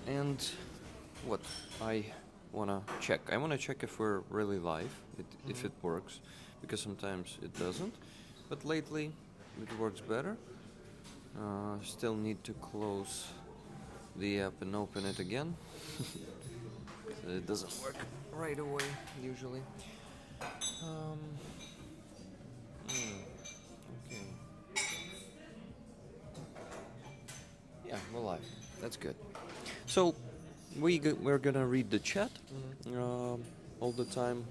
And what I wanna check. I wanna check if we're really live, if it works, because sometimes it doesn't. But lately, it works better. Still need to close the app and open it again. It doesn't work right away usually. Um, okay. Yeah, we're live. That's good. So we're gonna read the chat all the time,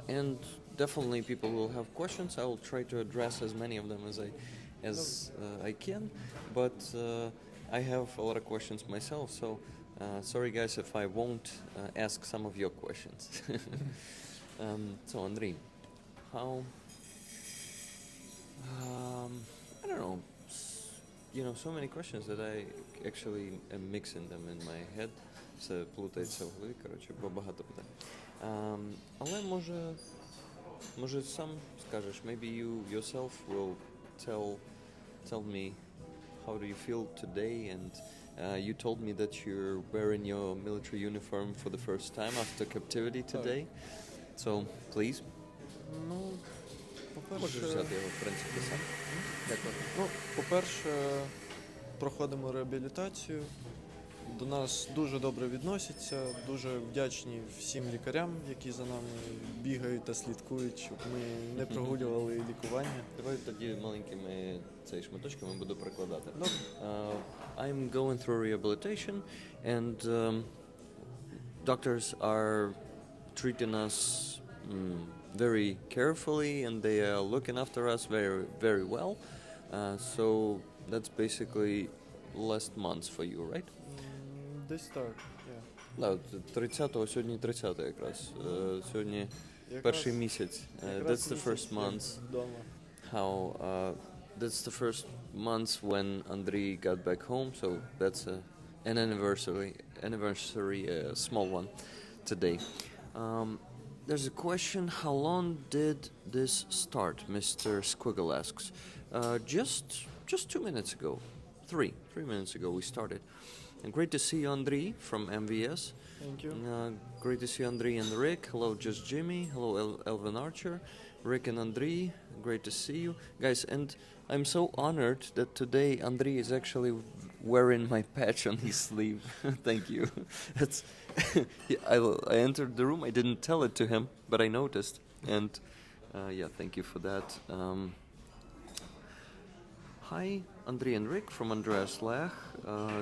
and definitely people will have questions. I will try to address as many of them as I can, but I have a lot of questions myself. So sorry guys if I won't ask some of your questions. So Andrii, how? I don't know. So many questions that I actually am mixing them in my head. Все плутається в голові, коротше, бо багато питань. Але може сам скажеш, maybe you yourself will tell me how do you feel today, and you told me that you're wearing your military uniform for the first time after captivity today. So, please. Ну, Можеш взяти його, в принципі, сам. Дякую. По-перше, проходимо реабілітацію. До нас дуже добре відносяться, дуже вдячні всім лікарям, які за нами бігають та слідкують, щоб ми не прогулювали лікування. Давай тоді маленькими цей шматочками буду перекладати. I'm going through rehabilitation, and doctors are treating us very carefully, and they are looking after us very, very well. So that's basically last month for you, right? Десь так, Да, 30-го, сьогодні 30-го якраз. Сьогодні перший місяць. That's the first month. How that's the first month when Andrii got back home, so that's an anniversary, small one today. There's a question, how long did this start, Mr. Squiggle asks. Just 2 minutes ago. 3 minutes ago we started. And great to see you, Andrii, from MVS. Thank you. Great to see Andrii and Rick. Hello, Just Jimmy. Hello, Elvin Archer. Rick and Andrii, great to see you. Guys, and I'm so honored that today Andrii is actually wearing my patch on his sleeve. Thank you. That's I entered the room, I didn't tell it to him, but I noticed. And yeah, thank you for that. Hi, Andrii and Rick from Andreas Lech.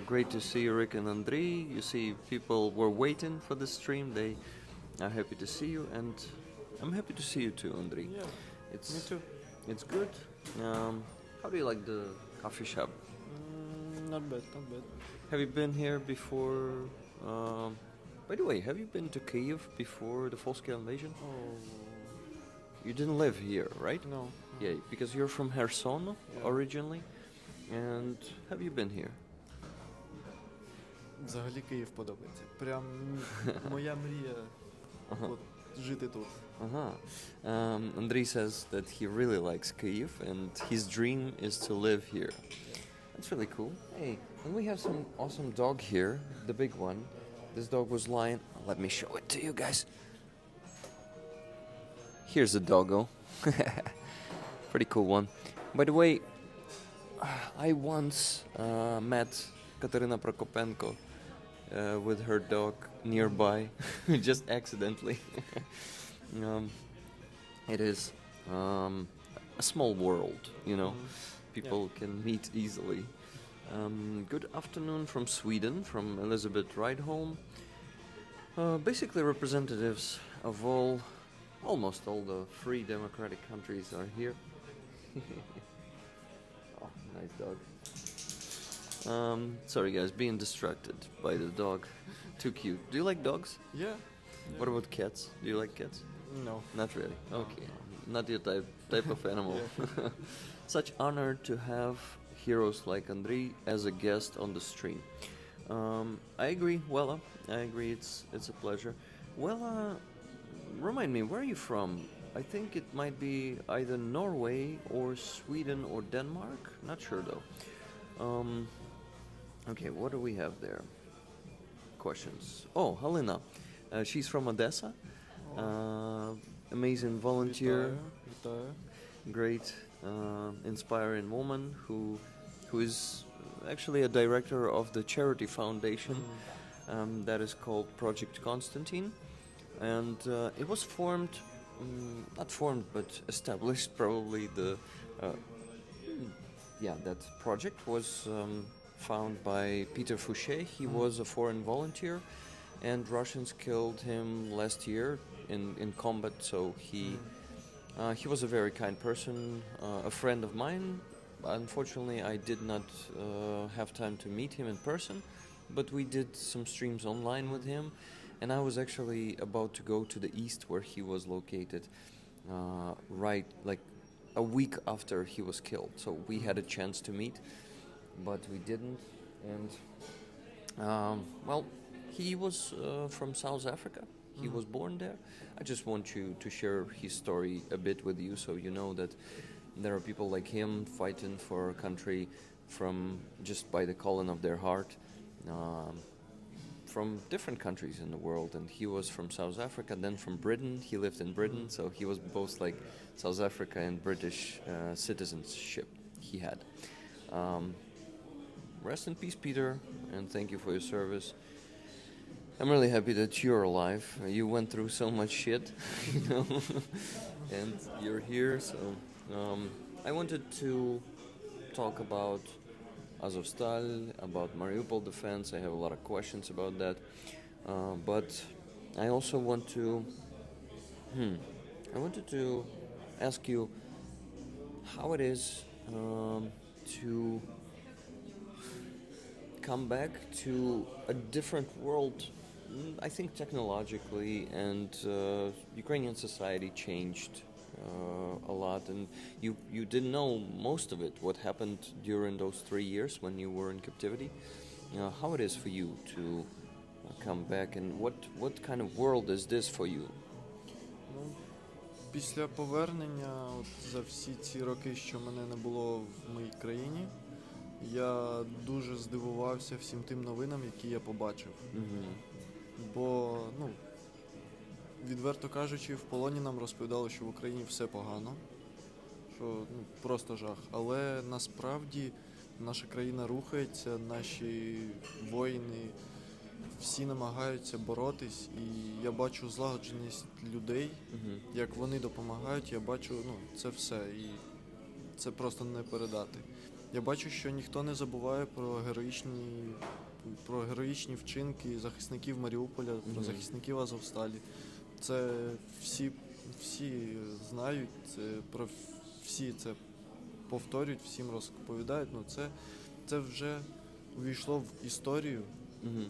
Great to see you, Rick and Andrii. You see, people were waiting for the stream. They are happy to see you, and I'm happy to see you too, Andrii. Yeah, me too. It's good. How do you like the coffee shop? Not bad. Have you been here before? By the way, have you been to Kyiv before the full-scale invasion? Oh, You didn't live here, right? no. Yeah, because you're from Kherson originally. And have you been here? Взагалі Київ подобається. Прям моя мрія от, жити тут. Andrii says that he really likes Kyiv and his dream is to live here. That's really cool. Hey, and we have some awesome dog here, the big one. This dog was lying. Let me show it to you guys. Here's the doggo. Pretty cool one. By the way, I once met Katerina Prokopenko with her dog nearby, just accidentally. It is a small world, you know. People can meet easily. Good afternoon from Sweden, from Elizabeth Rydholm. Basically, representatives of almost all the free democratic countries are here. Oh, nice dog. Sorry guys, being distracted by the dog. Too cute. Do you like dogs? Yeah. What about cats? Do you like cats? No. Not really. Okay. Not your type of animal. Such honor to have heroes like Andrii as a guest on the stream. I agree, Wella. I agree, it's a pleasure. Wella, remind me, where are you from? I think it might be either Norway or Sweden or Denmark. Not sure though. Okay, what do we have there? Questions. Oh, Halina. She's from Odessa. Amazing volunteer, Вітаю. great, inspiring woman who is actually a director of the charity foundation that is called Project Constantine, and it was formed, not formed, but established. Probably that project was found by Peter Fouché. He was a foreign volunteer, and Russians killed him last year in combat. So he was a very kind person, a friend of mine. Unfortunately, I did not have time to meet him in person, but we did some streams online with him, and I was actually about to go to the east where he was located, right like a week after he was killed. So we had a chance to meet, but we didn't. And well, he was from South Africa. He was born there. I just want you to share his story a bit with you, so you know that there are people like him fighting for a country from just by the calling of their heart, from different countries in the world. And he was from South Africa, then from Britain. He lived in Britain, so he was both like South Africa and British citizenship he had. Rest in peace, Peter, and thank you for your service. I'm really happy that you're alive. You went through so much shit, you know, and you're here. So I wanted to talk about Azovstal, about Mariupol defense. I have a lot of questions about that, but I also wanted to ask you how it is to come back to a different world. I think technologically, and Ukrainian society changed a lot, and you didn't know most of it, what happened during those 3 years when you were in captivity. How it is for you to come back, and what kind of world is this for you? Ну, після повернення, от за всі ці роки, що мене не було в моїй країні, я дуже здивувався всім тим новинам, які я побачив. Бо, відверто кажучи, в полоні нам розповідали, що в Україні все погано, що просто жах. Але насправді наша країна рухається, наші воїни всі намагаються боротись, і я бачу злагодженість людей, як вони допомагають, я бачу, це все, і це просто не передати. Я бачу, що ніхто не забуває про героїчні вчинки захисників Маріуполя, про захисників Азовсталі. Це всі знають, всі це повторюють, всім розповідають. Це вже увійшло в історію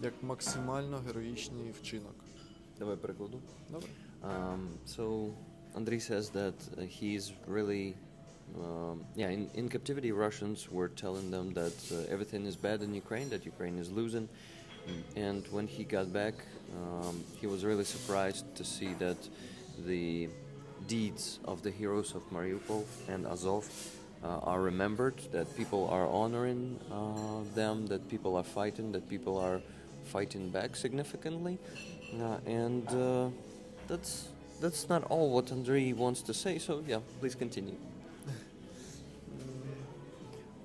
як максимально героїчний вчинок. Давай перекладу. Добре. So Andrii says that he's really in captivity Russians were telling them that everything is bad in Ukraine, that Ukraine is losing, and when he got back he was really surprised to see that the deeds of the heroes of Mariupol and Azov are remembered, that people are honoring them, that people are fighting, that people are fighting back significantly, and that's not all what Andrii wants to say, so please continue.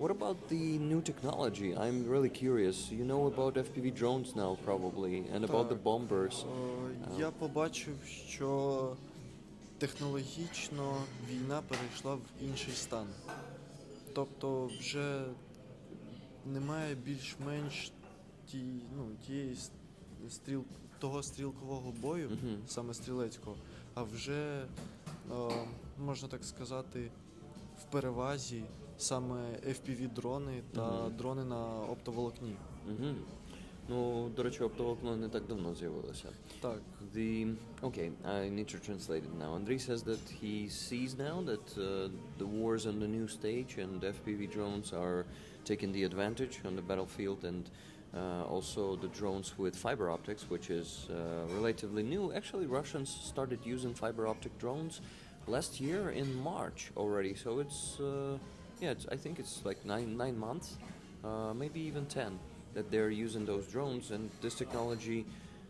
What about the new technology? I'm really curious. You know about FPV drones now, probably, and about the bombers. Я побачив, що технологічно війна перейшла в інший стан. Тобто вже немає більш-менш того стрілкового бою, саме стрілецького, а вже, можна так сказати, в перевазі саме FPV-дрони та дрони на оптоволокні. Ну, до речі, оптоволокно не так давно з'явилося. Так. Okay, I need to translate it now. Andrii says that he sees now that the war is on the new stage and FPV drones are taking the advantage on the battlefield, and also the drones with fiber optics, which is relatively new. Actually, Russians started using fiber optic drones last year in March already, so it's I think it's like nine months, maybe even 10. that they're using those drones, and this technology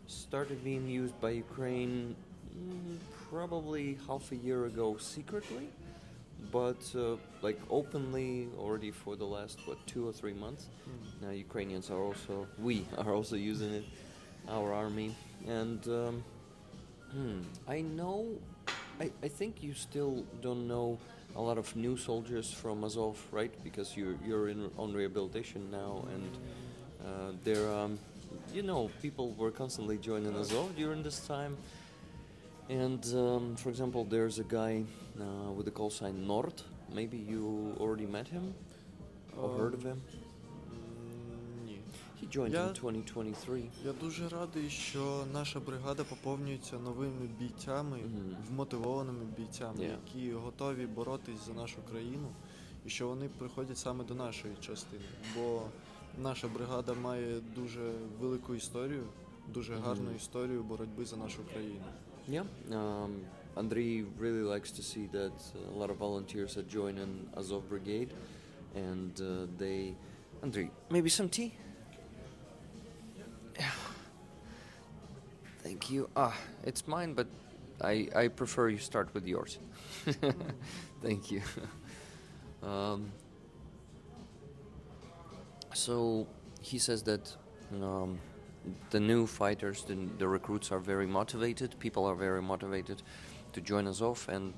started being used by Ukraine probably half a year ago secretly, but like openly already for the last 2 or 3 months. Ukrainians are also are also using it, our army, and I know. I think you still don't know a lot of new soldiers from Azov, right? Because you're on rehabilitation now, and there, people were constantly joining Azov during this time. And for example, there's a guy with the call sign Nord. Maybe you already met him or heard of him. Ні. He joined in 2023. Я дуже радий, що наша бригада поповнюється новими бійцями, вмотивованими бійцями, які готові боротись за нашу країну, і що вони приходять саме до нашої частини. Бо наша бригада має дуже велику історію, дуже гарну історію боротьби за нашу країну. Yeah, Andrii really likes to see that a lot of volunteers are joining Azov Brigade, and Andrii, maybe some tea? Yeah. Thank you. It's mine, but I prefer you start with yours. Thank you. So he says that the new fighters, the recruits are very motivated. People are very motivated to join Azov, and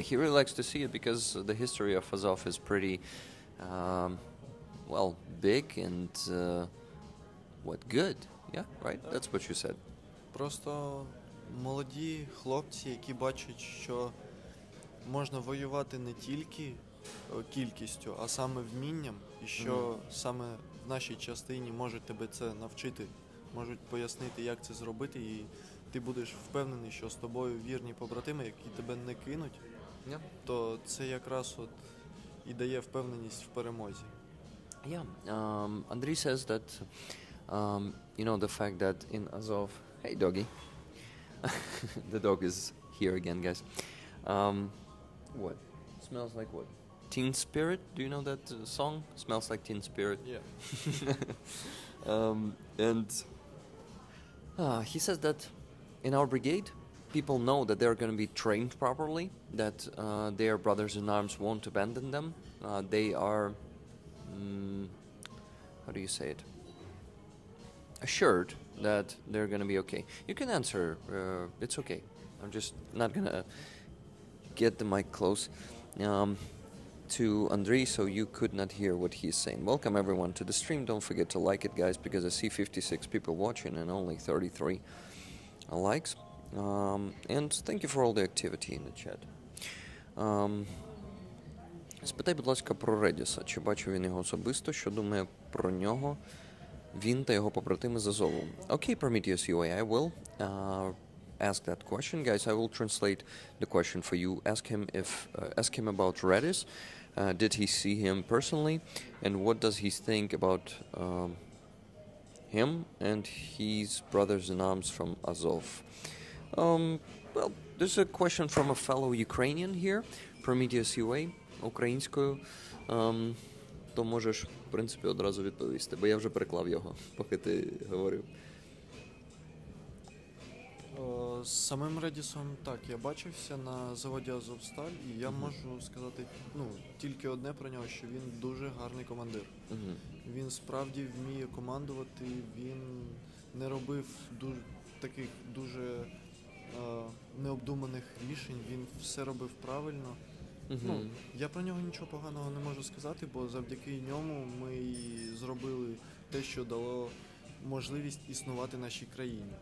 he really likes to see it because the history of Azov is pretty, big and good. Yeah, right? That's what you said. Просто молоді хлопці, які бачать, що можна воювати не тільки кількістю, а саме вмінням, і що саме в нашій частині можуть тебе це навчити, можуть пояснити, як це зробити, і ти будеш впевнений, що з тобою вірні побратими, які тебе не кинуть, то це якраз і дає впевненість в перемозі. Yeah, Andrii says that, the fact that in Azov... Hey, doggy. The dog is here again, guys. What? Smells like what? Teen Spirit? Do you know that song? Smells like Teen Spirit. Yeah. And he says that in our brigade, people know that they're going to be trained properly, that their brothers in arms won't abandon them. They are, how do you say it? Assured that they're going to be okay. You can answer, it's okay. I'm just not going to get the mic close to Andrii, so you could not hear what he's saying. Welcome everyone to the stream. Don't forget to like it, guys, because I see 56 people watching and only 33 likes. And thank you for all the activity in the chat. Спитай, будь ласка, про Редіса. Чи бачив він його особисто? Що думає про нього він та його побратими з Азову? Okay, Prometheus UA, I will ask that question, guys. I will translate the question for you. Ask him about Redis. Did he see him personally, and what does he think about him and his brothers in arms from Azov? Well, there's a question from a fellow Ukrainian here, Prometheus UA, українською. То можеш, в принципі, одразу відповісти, бо я вже переклав його, поки ти говорив. З самим Редісом, так, я бачився на заводі Азовсталь, і я можу сказати тільки одне про нього, що він дуже гарний командир. Він справді вміє командувати, він не робив таких дуже необдуманих рішень, він все робив правильно. Я про нього нічого поганого не можу сказати, бо завдяки ньому ми зробили те, що дало можливість існувати нашій країні.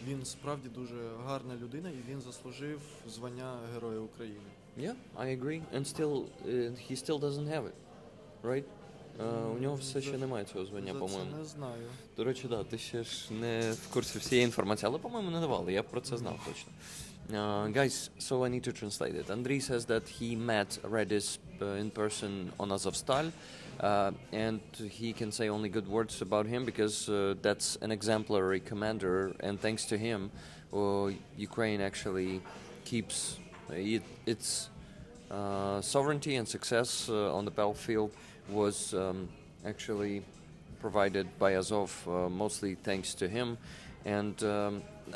Він справді дуже гарна людина, і він заслужив звання Героя України. Yeah, I agree. And he still doesn't have it, right? У нього все ще немає цього звання, по-моєму. Це не знаю. До речі, да, ти ще ж не в курсі всієї інформації, але, по-моєму, не давали, я про це знав точно. Guys, so I need to translate it. Andrii says that he met Redis in person on Azovstal, and he can say only good words about him because that's an exemplary commander, and thanks to him, Ukraine actually keeps its sovereignty and success on the battlefield was actually provided by Azov, mostly thanks to him. And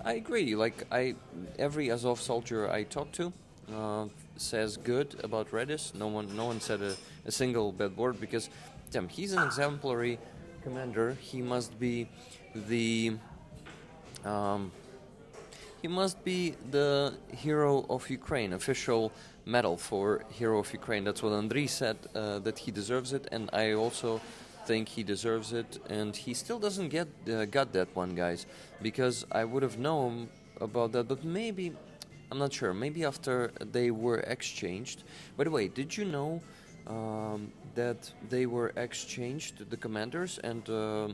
I agree. Like every Azov soldier I talked to says good about Redis. No one said a single bad word because, damn, he's an exemplary commander. He must be the um, hero of Ukraine, official medal for hero of Ukraine. That's what Andrii said, that he deserves it, and I also think he deserves it. And he still doesn't got that one, guys, because I would have known about that, but maybe I'm not sure. Maybe after they were exchanged. By the way, did you know that they were exchanged, the commanders and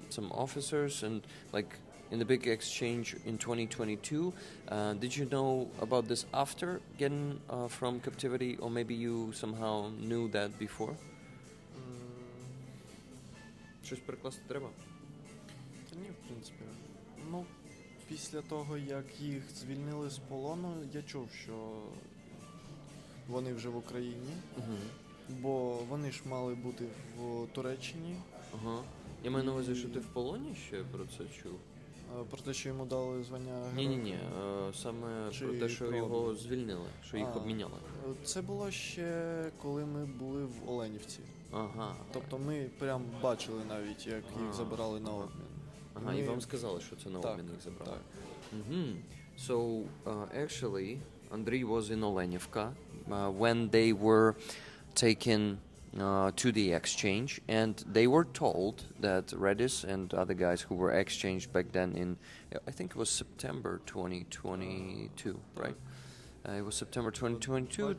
some officers, and like in the big exchange in 2022? Did you know about this after getting from captivity, or maybe you somehow knew that before? Щось перекласти треба? Та ні, в принципі. Ну, після того, як їх звільнили з полону, я чув, що вони вже в Україні, бо вони ж мали бути в Туреччині. Ага. Я маю на увазі, що ти в полоні ще про це чув? Про те, що йому дали звання героя? Ні-ні-ні, саме про те, що його звільнили, що їх обміняли. Це було ще, коли ми були в Оленівці. Ага. Тобто ми прям бачили навіть, як їх забирали на обмін. Ага, і вам сказали, що це на обмін їх забрали. Так. So, actually, Andrii was in Olenivka when they were taken to the exchange, and they were told that Redis and other guys who were exchanged back then in, I think it was September 2022, right? It was September 2022.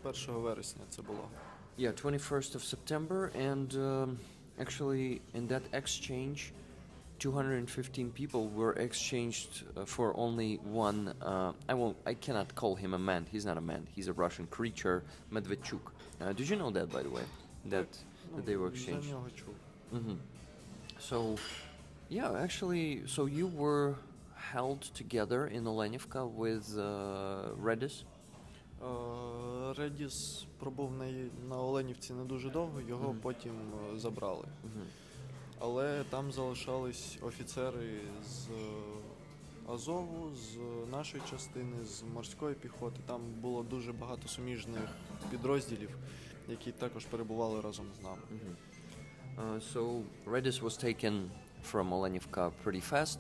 21 вересня це було. Yeah, 21st of September, and actually in that exchange, 215 people were exchanged for only one. I cannot call him a man. He's not a man. He's a Russian creature, Medvedchuk. Did you know that, by the way, that they were exchanged? За нього чув. So, yeah, actually, so you were held together in Olenivka with Redis. Редіс пробув на Оленівці не дуже довго, його потім забрали. Але там залишались офіцери з Азову, з нашої частини, з морської піхоти. Там було дуже багато суміжних підрозділів, які також перебували разом з нами. So Redis was taken from Olenivka pretty fast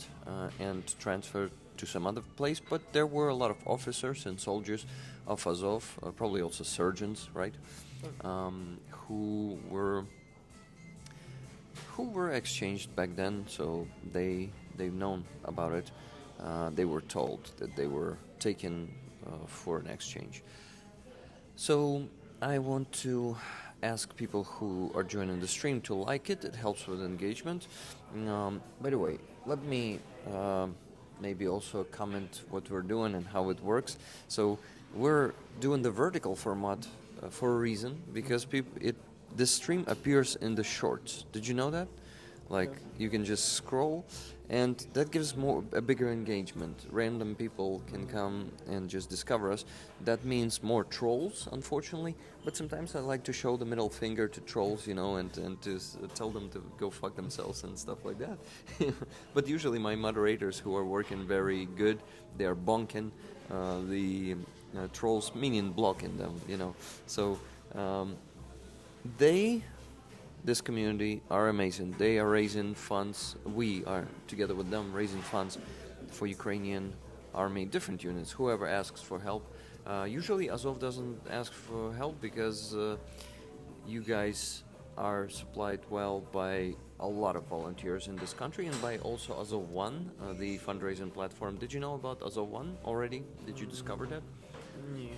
and transferred to some other place, but there were a lot of officers and soldiers of Azov, probably also surgeons, right, who were exchanged back then, so they've known about it. They were told that they were taken for an exchange. So I want to ask people who are joining the stream to like it. It helps with engagement. By the way, let me maybe also comment what we're doing and how it works. So we're doing the vertical format for a reason, because this stream appears in the shorts. Did you know that? Like, you can just scroll, and that gives a bigger engagement. Random people can come and just discover us. That means more trolls, unfortunately, but sometimes I like to show the middle finger to trolls, you know, and to tell them to go fuck themselves and stuff like that. But usually my moderators, who are working very good, they are bonking the trolls, meaning blocking them, you know. So this community are amazing. They are raising funds. We are together with them raising funds for Ukrainian army, different units, whoever asks for help. Usually Azov doesn't ask for help because you guys are supplied well by a lot of volunteers in this country, and by also Azov One, the fundraising platform. Did you know about Azov One already? Did you discover that? Ні.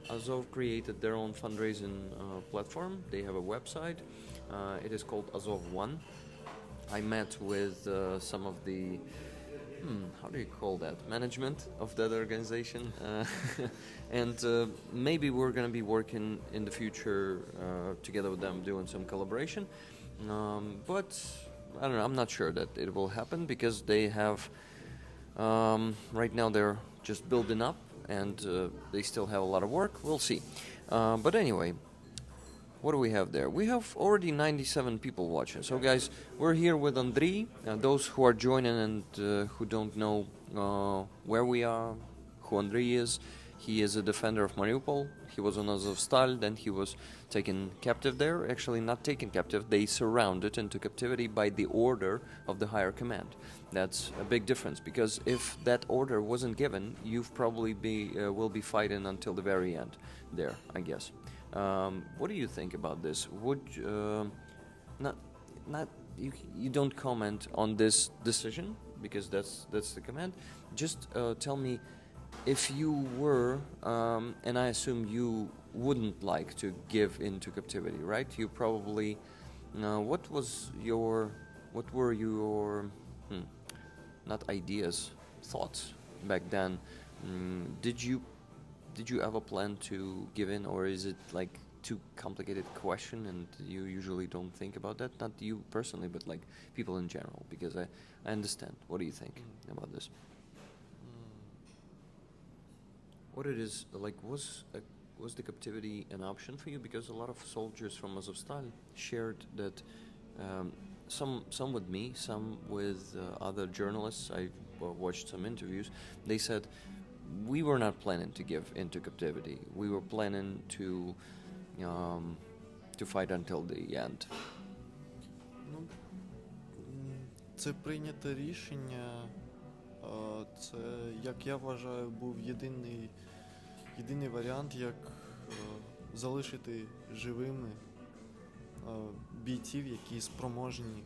Azov created their own fundraising platform. They have a website. It is called Azov One. I met with some of the, how do you call that, management of that organization. And maybe we're going to be working in the future together with them, doing some collaboration. But I don't know, I'm not sure that it will happen, because they have, right now they're just building up, and they still have a lot of work. We'll see. But anyway, what do we have there? We have already 97 people watching. So, guys, we're here with Andrii. Those who are joining and who don't know where we are, who Andrii is, he is a defender of Mariupol. He was on Azovstal, then he was taken captive there. Actually, not taken captive, they surrounded into captivity by the order of the higher command. That's a big difference, because if that order wasn't given, you've probably will be fighting until the very end there, I guess. What do you think about this? Would not you don't comment on this decision, because that's the command. Just tell me, if you were, and I assume you wouldn't like to give into captivity, right? You probably, what were your not ideas, thoughts back then? Did you ever plan to give in, or is it like too complicated question and you usually don't think about that? Not you personally, but like people in general, because I understand. What do you think about this? What it is like, was the captivity an option for you? Because a lot of soldiers from Azovstal shared that, some with me, some with other journalists. I watched some interviews. They said, we were not planning to give into captivity. We were planning to fight until the end. Ну, це прийняте рішення. Це, як я вважаю, був єдиний варіант, як залишити живими бійців, які спроможні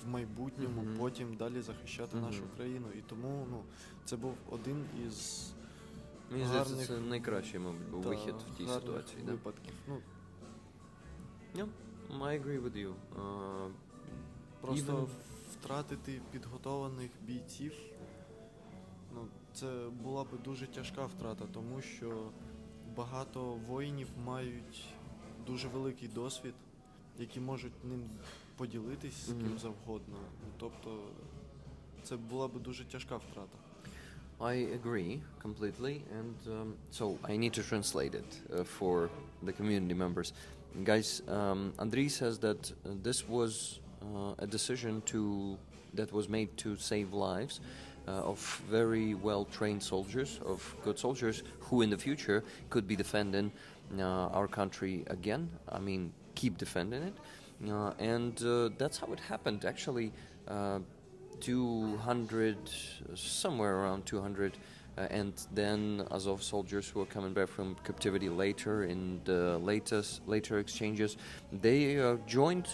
в майбутньому потім далі захищати нашу країну. І тому це був один із Мені здається, це найкращий, мабуть, був вихід в тій ситуації. Випадків. Yeah, I agree with you. Просто втратити підготованих бійців, це була б дуже тяжка втрата, тому що багато воїнів мають дуже великий досвід, які можуть ним поділитись з ким завгодно. Тобто це була б дуже тяжка втрата. I agree completely, and so I need to translate it for the community members. Guys, Andrii says that this was a decision that was made to save lives of very well-trained soldiers, of good soldiers who in the future could be defending our country again. I mean, keep defending it. And that's how it happened, actually. 200, somewhere around 200, and then Azov soldiers who were coming back from captivity later in the later exchanges, they joined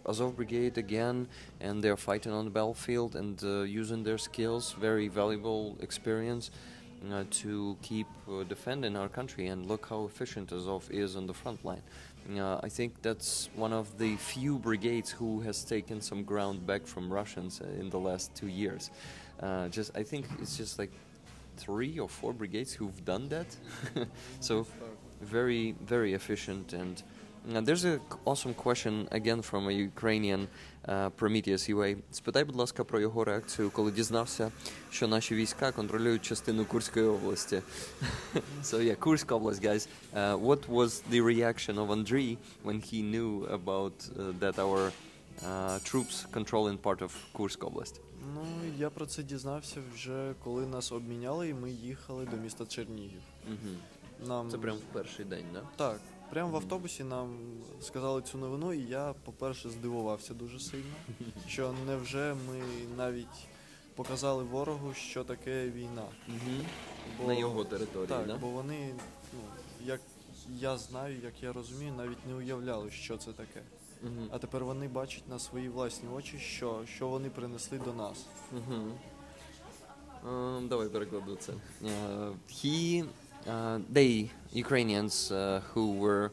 Azov Brigade again, and they're fighting on the battlefield and using their skills, very valuable experience to keep defending our country. And look how efficient Azov is on the front line. I think that's one of the few brigades who has taken some ground back from Russians in the last 2 years. I think it's just like 3 or 4 brigades who've done that. So very, very efficient. And there's an awesome question again from a Ukrainian, Prometheus UA. Спитай, будь ласка, про його реакцію, коли дізнався, що наші війська контролюють частину Курської області. So yeah, Kursk область, guys. What was the reaction of Andrii when he knew about that our troops controlling part of Kursk область? Я про це дізнався вже, коли нас обміняли і ми їхали до міста Чернігів. Це прямо в перший день, да? Так. Прямо в автобусі нам сказали цю новину, і я, по-перше, здивувався дуже сильно, що невже ми навіть показали ворогу, що таке війна. На його території, так? Да? Бо вони, як я знаю, як я розумію, навіть не уявляли, що це таке. А тепер вони бачать на свої власні очі, що вони принесли до нас. Давай перекладу це. They, Ukrainians, who were,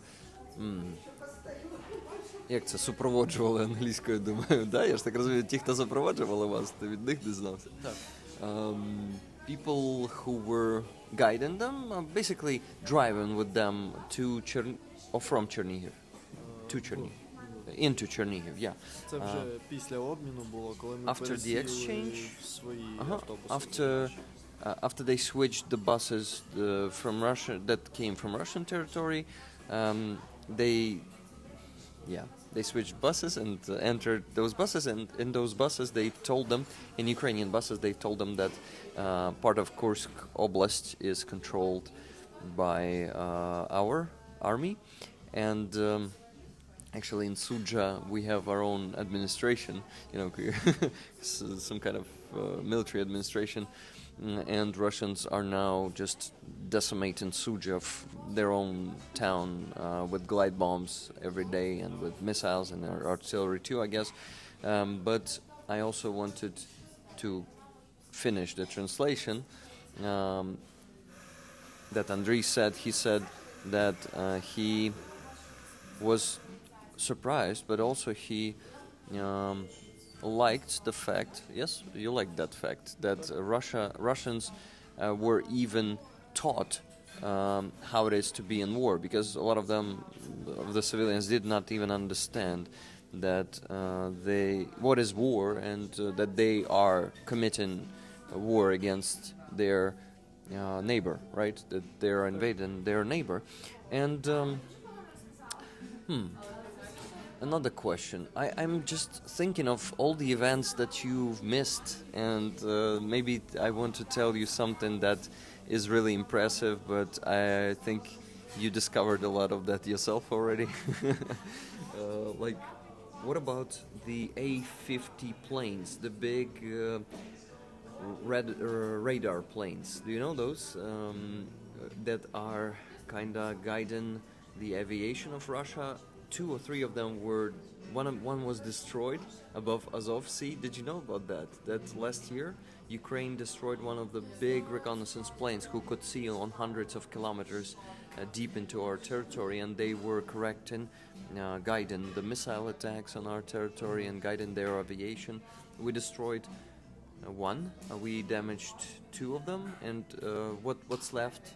як це, супроводжували англійською, думаю, да? Я ж так розумію, ті, хто супроводжували вас, ти від них дізнався. Так. People who were guiding them, basically driving with them to from Chernihiv, to Chernihiv. Into Chernihiv, yeah. Це вже після обміну було, коли ми пересіли в свої автобуси. After they switched the buses from Russia that came from Russian territory, they Yeah, they switched buses and entered those buses, and in those buses they told them, in Ukrainian buses, they told them that part of Kursk Oblast is controlled by our army, and actually in Suja we have our own administration, you know, some kind of military administration, and Russians are now just decimating Suja, their own town, with glide bombs every day and with missiles and artillery too, I guess. But I also wanted to finish the translation that Andrii said. He said that he was surprised, but also he liked the fact. Yes, you like that fact that Russians were even taught how it is to be in war, because a lot of them, of the civilians, did not even understand that what is war, and that they are committing a war against their neighbor, right? That they are invading their neighbor, and. Another question. I'm just thinking of all the events that you've missed, and maybe I want to tell you something that is really impressive, but I think you discovered a lot of that yourself already. Like, what about the A-50 planes, the big radar planes? Do you know those that are kind of guiding the aviation of Russia? 2 or 3 of them were, one was destroyed above Azov Sea. Did you know about that? That last year Ukraine destroyed one of the big reconnaissance planes who could see on hundreds of kilometers deep into our territory, and they were correcting, guiding the missile attacks on our territory and guiding their aviation. We destroyed one, we damaged 2 of them, and what's left,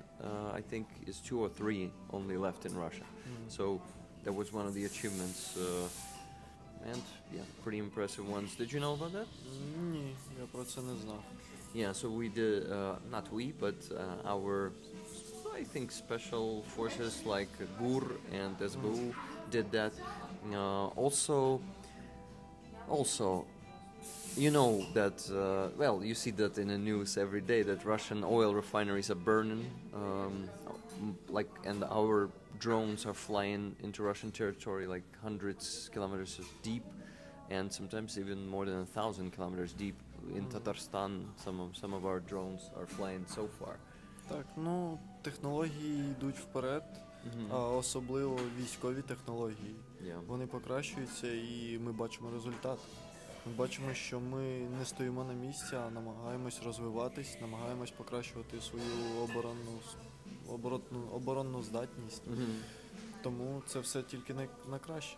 I think, is 2 or 3 only left in Russia. So that was one of the achievements, and yeah, pretty impressive ones. Did you know about that? Ні, я про це не знав. Yeah, so we did, not we, but our, I think, special forces like GUR and SBU did that. Also, you know that, well, you see that in the news every day, that Russian oil refineries are burning, and our drones are flying into Russian territory like hundreds kilometers deep, and sometimes even more than 1,000 kilometers deep. In Tatarstan, some of our drones are flying so far. Так, ну, технології йдуть вперед, а особливо військові технології. Yeah. Вони покращуються, і ми бачимо результат. Ми бачимо, що ми не стоїмо на місці, а намагаємось розвиватись, намагаємось покращувати свою оборонну здатність. Тому це все тільки на краще.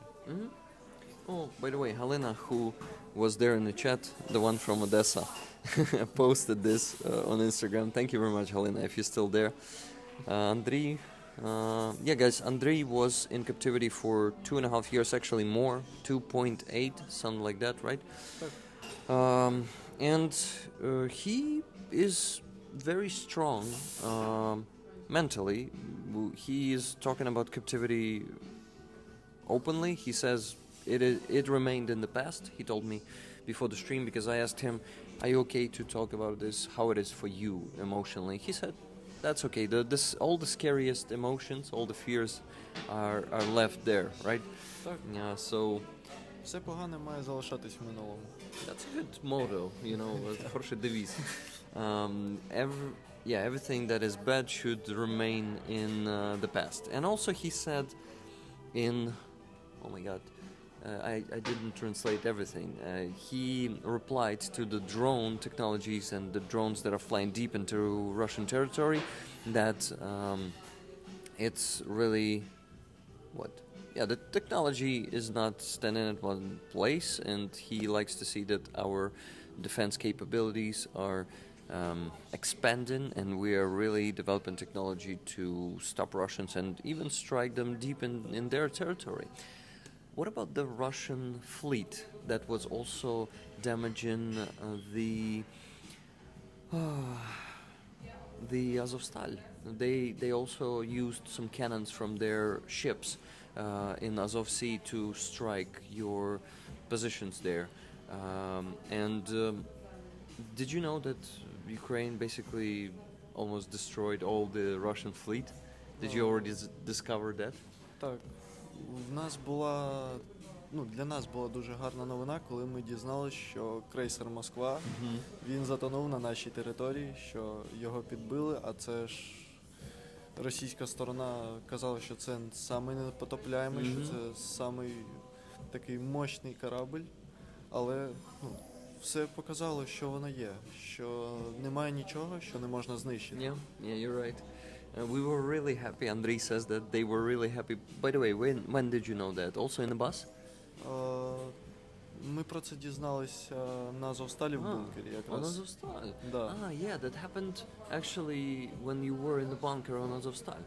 Oh, by the way, Halina, who was there in the chat, the one from Odessa, posted this on Instagram. Thank you very much, Halina, if you're still there. Andrii, yeah, guys, Andrii was in captivity for 2.5 years, actually more, 2.8, something like that, right? And he is very strong mentally. He is talking about captivity openly. He says it remained in the past. He told me before the stream, because I asked him, are you okay to talk about this, how it is for you emotionally? He said, that's okay. All the scariest emotions, all the fears are left there, right? Так. Yeah, so Все погане має залишатись в минулому. that's a good motto, you know, хороший девиз. Everything that is bad should remain in the past. And also he said oh my god, I didn't translate everything. He replied to the drone technologies and the drones that are flying deep into Russian territory that it's really the technology is not standing at one place, and he likes to see that our defense capabilities are expanding, and we are really developing technology to stop Russians and even strike them deep in their territory. What about the Russian fleet that was also damaging the Azovstal? They also used some cannons from their ships in Azov Sea to strike your positions there. And did you know that Ukraine basically almost destroyed all the Russian fleet? Did you already discover that? Так, в нас була, для нас була дуже гарна новина, коли ми дізналися, що крейсер Москва, він затонув на нашій території, що його підбили, а це ж російська сторона казала, що це самий непотопляємий, що це самий такий мощний корабль, але все показало, що воно є, що немає нічого, що не можна знищити. Yeah, you're right. We were really happy. Andrii says that they were really happy. By the way, when did you know that? Also in the bus? Ми про це дізналися на Азовсталі в бункері On якраз. Azovstal. Да. Yeah, that happened actually when you were in the bunker on Azovstal.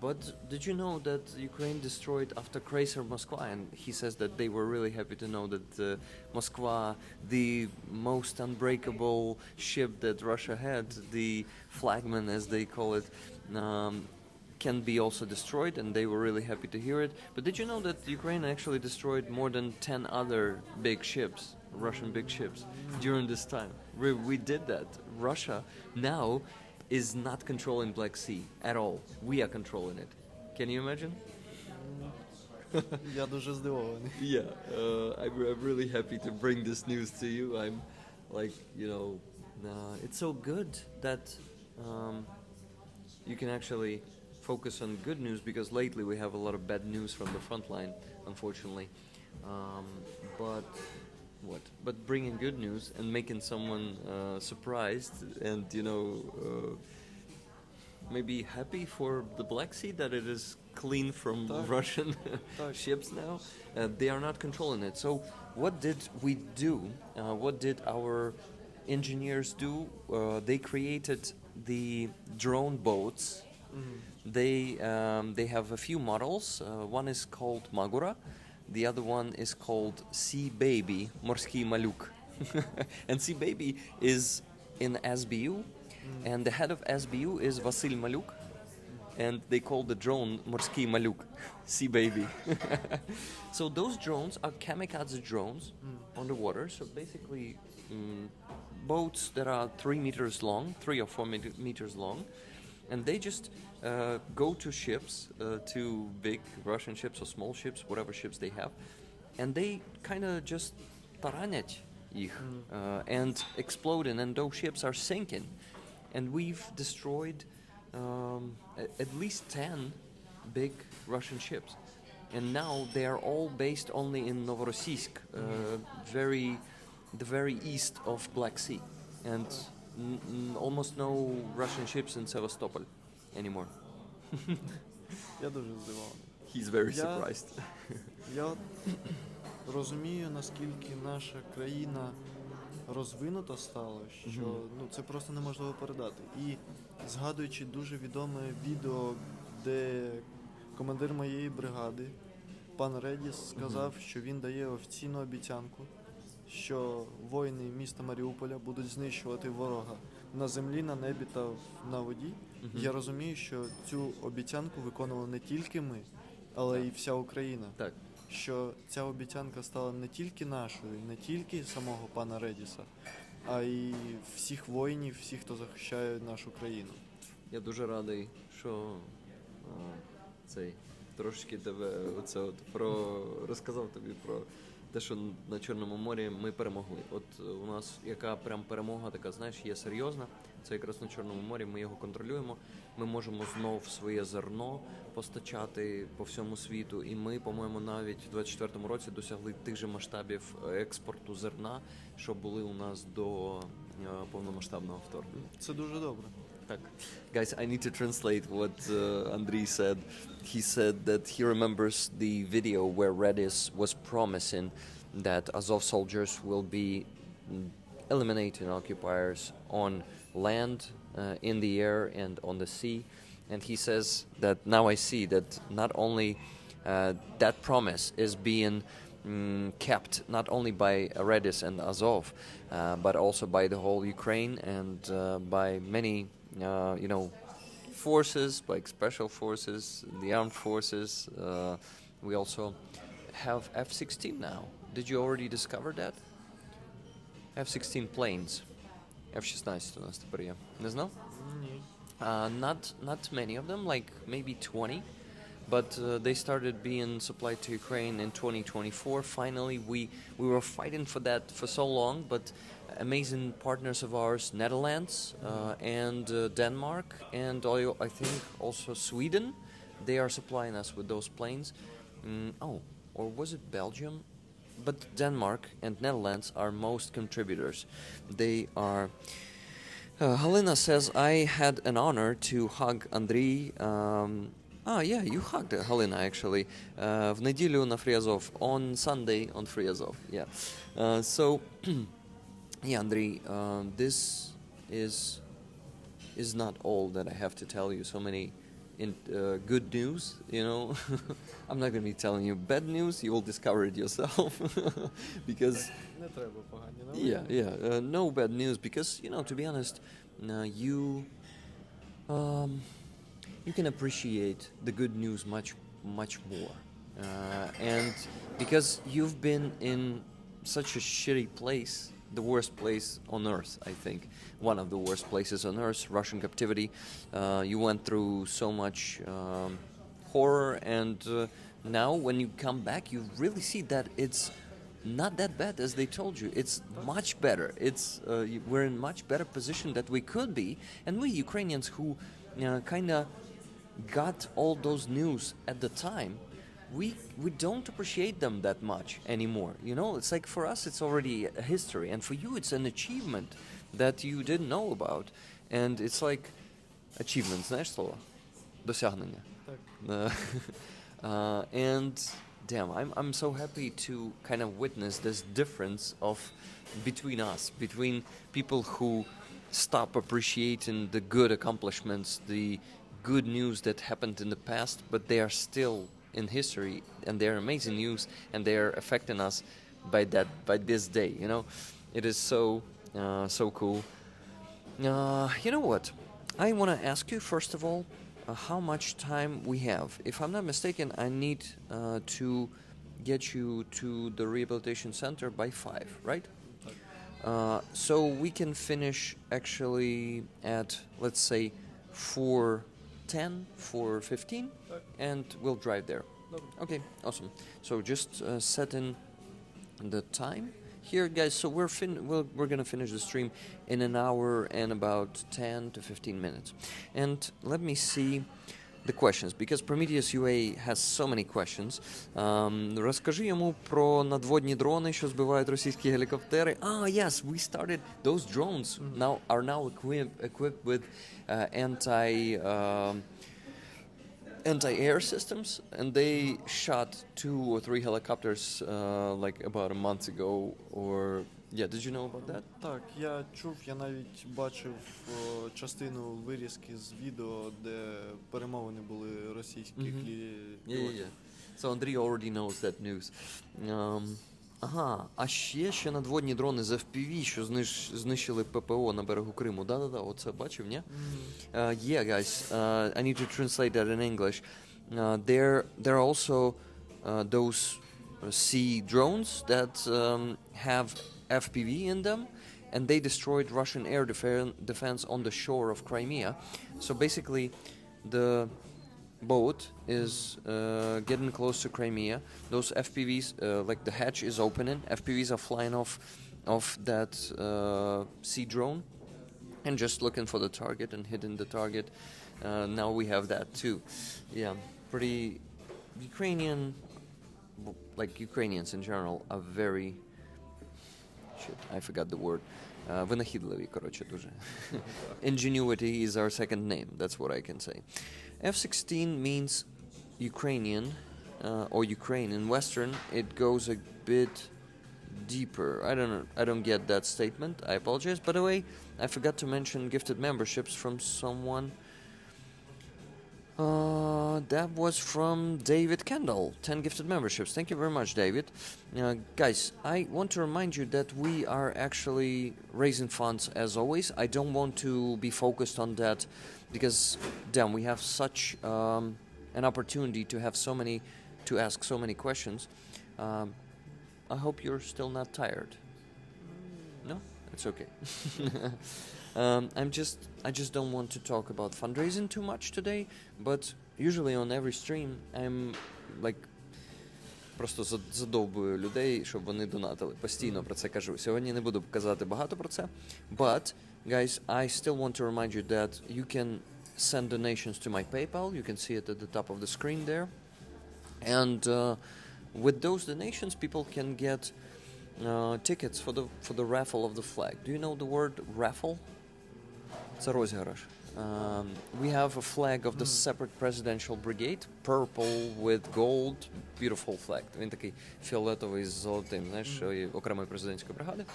But did you know that Ukraine destroyed after Kreuzer Moskva? And he says that they were really happy to know that Moskva, the most unbreakable ship that Russia had, the flagman as they call it, can be also destroyed, and they were really happy to hear it. But did you know that Ukraine actually destroyed more than 10 other big ships, Russian big ships, during this time? We did that. Russia now is not controlling Black Sea at all. We are controlling it. Can you imagine? Я дуже здивований. Yeah, I'm really happy to bring this news to you. I'm like, it's so good that you can actually focus on good news, because lately we have a lot of bad news from the front line, unfortunately. But bringing good news and making someone surprised and maybe happy for the Black Sea that it is clean from Russian ships now. They are not controlling it. So what did we do? What did our engineers do? They created the drone boats. They have a few models. One is called Magura. The other one is called Sea Baby, Morský Maluk. And Sea Baby is in SBU, and the head of SBU is Vasil Maluk, and they call the drone Morský Maluk, Sea Baby. So those drones are kamikaze drones on the water. So basically, boats that are 3 meters long, 3 or 4 meters long, and they just go to ships, to big Russian ships or small ships, whatever ships they have, and they kind of just taranять их and exploding, and those ships are sinking. And we've destroyed at least 10 big Russian ships. And now they are all based only in Novorossiysk, the very east of Black Sea. And almost no Russian ships in Sevastopol anymore. Я дуже здивований. He's very surprised. Я розумію, наскільки наша країна розвинута стала, що це просто неможливо передати. І згадуючи дуже відоме відео, де командир моєї бригади, пан Редіс, сказав, що він дає офіційну обіцянку, що воїни міста Маріуполя будуть знищувати ворога на землі, на небі та на воді. Я розумію, що цю обіцянку виконували не тільки ми, але й вся Україна. Так. Що ця обіцянка стала не тільки нашою, не тільки самого пана Редіса, а й всіх воїнів, всіх, хто захищає нашу країну. Я дуже радий, що трошечки тебе розказав тобі про те, що на Чорному морі ми перемогли. От у нас яка прям перемога така, є серйозна. Це якраз на Чорному морі, ми його контролюємо. Ми можемо знов своє зерно постачати по всьому світу. І ми, по-моєму, навіть в 24-му році досягли тих же масштабів експорту зерна, що були у нас до повномасштабного вторгнення. Це дуже добре. Так. Guys, I need to translate what Andrii said. He said that he remembers the video where Redis was promising that Azov soldiers will be eliminating occupiers on land, in the air, and on the sea. And he says that now I see that not only that promise is being kept not only by Redis and Azov, but also by the whole Ukraine and by many forces, like special forces, the armed forces. We also have F-16 now. Did you already discover that? F-16 planes. F-16 у нас тепер є. Не знав? Ні. Not many of them, like maybe 20, but they started being supplied to Ukraine in 2024. Finally, we were fighting for that for so long, but amazing partners of ours, Netherlands and Denmark, and I think also Sweden, they are supplying us with those planes. Or was it Belgium? But Denmark and Netherlands are most contributors. They are. Halina says, I had an honor to hug Andrii. Yeah, you hugged Halina actually. В неділю на Free Azov, on Sunday on Free Azov. Yeah. So, yeah, Andrii, this is not all that I have to tell you. So many good news, you know. I'm not going to be telling you bad news. You will discover it yourself. Because Не треба погані новини. yeah, no bad news. Because, you know, to be honest, you can appreciate the good news much more. And because you've been in such a shitty place, the worst place on earth, I think. One of the worst places on earth, Russian captivity. You went through so much horror, and now when you come back, you really see that it's not that bad as they told you. It's much better. We're in much better position that we could be, and we Ukrainians who kind of got all those news at the time, we don't appreciate them that much anymore. You know, it's like for us it's already a history, and for you it's an achievement that you didn't know about. And it's like achievement, знаешь слово? Досягнення. Так. And damn, I'm so happy to kind of witness this difference between us, between people who stop appreciating the good accomplishments, the good news that happened in the past, but they are still in history, and they're amazing news, and they're affecting us by this day. You know, it is so cool. You know what? I want to ask you first of all, how much time we have. If I'm not mistaken, I need to get you to the rehabilitation center by 5, right? So we can finish actually at, let's say, 4:10, 4:15, and we'll drive there. Okay, awesome. So just set in the time here, guys. So we're gonna finish the stream in an hour and about 10 to 15 minutes. And let me see the questions, because Prometheus UA has so many questions. Розкажи йому про надводні дрони, що збивають російські гелікоптери. Yes, we started. Those drones are now equipped with anti-air systems, and they shot 2 or 3 helicopters like about a month ago. Or yeah, did you know about that? Так, я чув, я навіть бачив частину вирізки з відео, де перемовини були російських Yeah. So Andrii already knows that news. А ще надводні дрони з FPV, що знищили ППО на берегу Криму. Да-да-да, оце бачив, ні? Yeah, guys, I need to translate that in English. There are also those sea drones that have FPV in them, and they destroyed Russian air defense on the shore of Crimea. So basically, the boat is getting close to Crimea. Those FPVs, like the hatch is opening, FPVs are flying off that sea drone and just looking for the target and hitting the target. Now we have that too. Yeah, pretty Ukrainians in general are very... I forgot the word. Винахідливі, коротше, дуже. Ingenuity is our second name, that's what I can say. F-16 means Ukrainian, or Ukraine. In Western, it goes a bit deeper. I don't get that statement. I apologize. By the way, I forgot to mention gifted memberships from someone. That was from David Kendall, 10 gifted memberships. Thank you very much, David. Guys, I want to remind you that we are actually raising funds as always. I don't want to be focused on that because, damn, we have such an opportunity to have to ask so many questions. I hope you're still not tired. No? It's okay. I just don't want to talk about fundraising too much today, but usually on every stream I'm like просто задовбую людей, щоб вони донатили. Постійно про це кажу. Сьогодні не буду казати багато про це, but guys, I still want to remind you that you can send donations to my PayPal. You can see it at the top of the screen there. And with those donations people can get tickets for the raffle of the flag. Do you know the word raffle? Це розіграш. We have a flag of the separate presidential brigade, purple with gold, beautiful flag. Він такий фіолетовий з золотим, знаєш, окремої президентської бригади.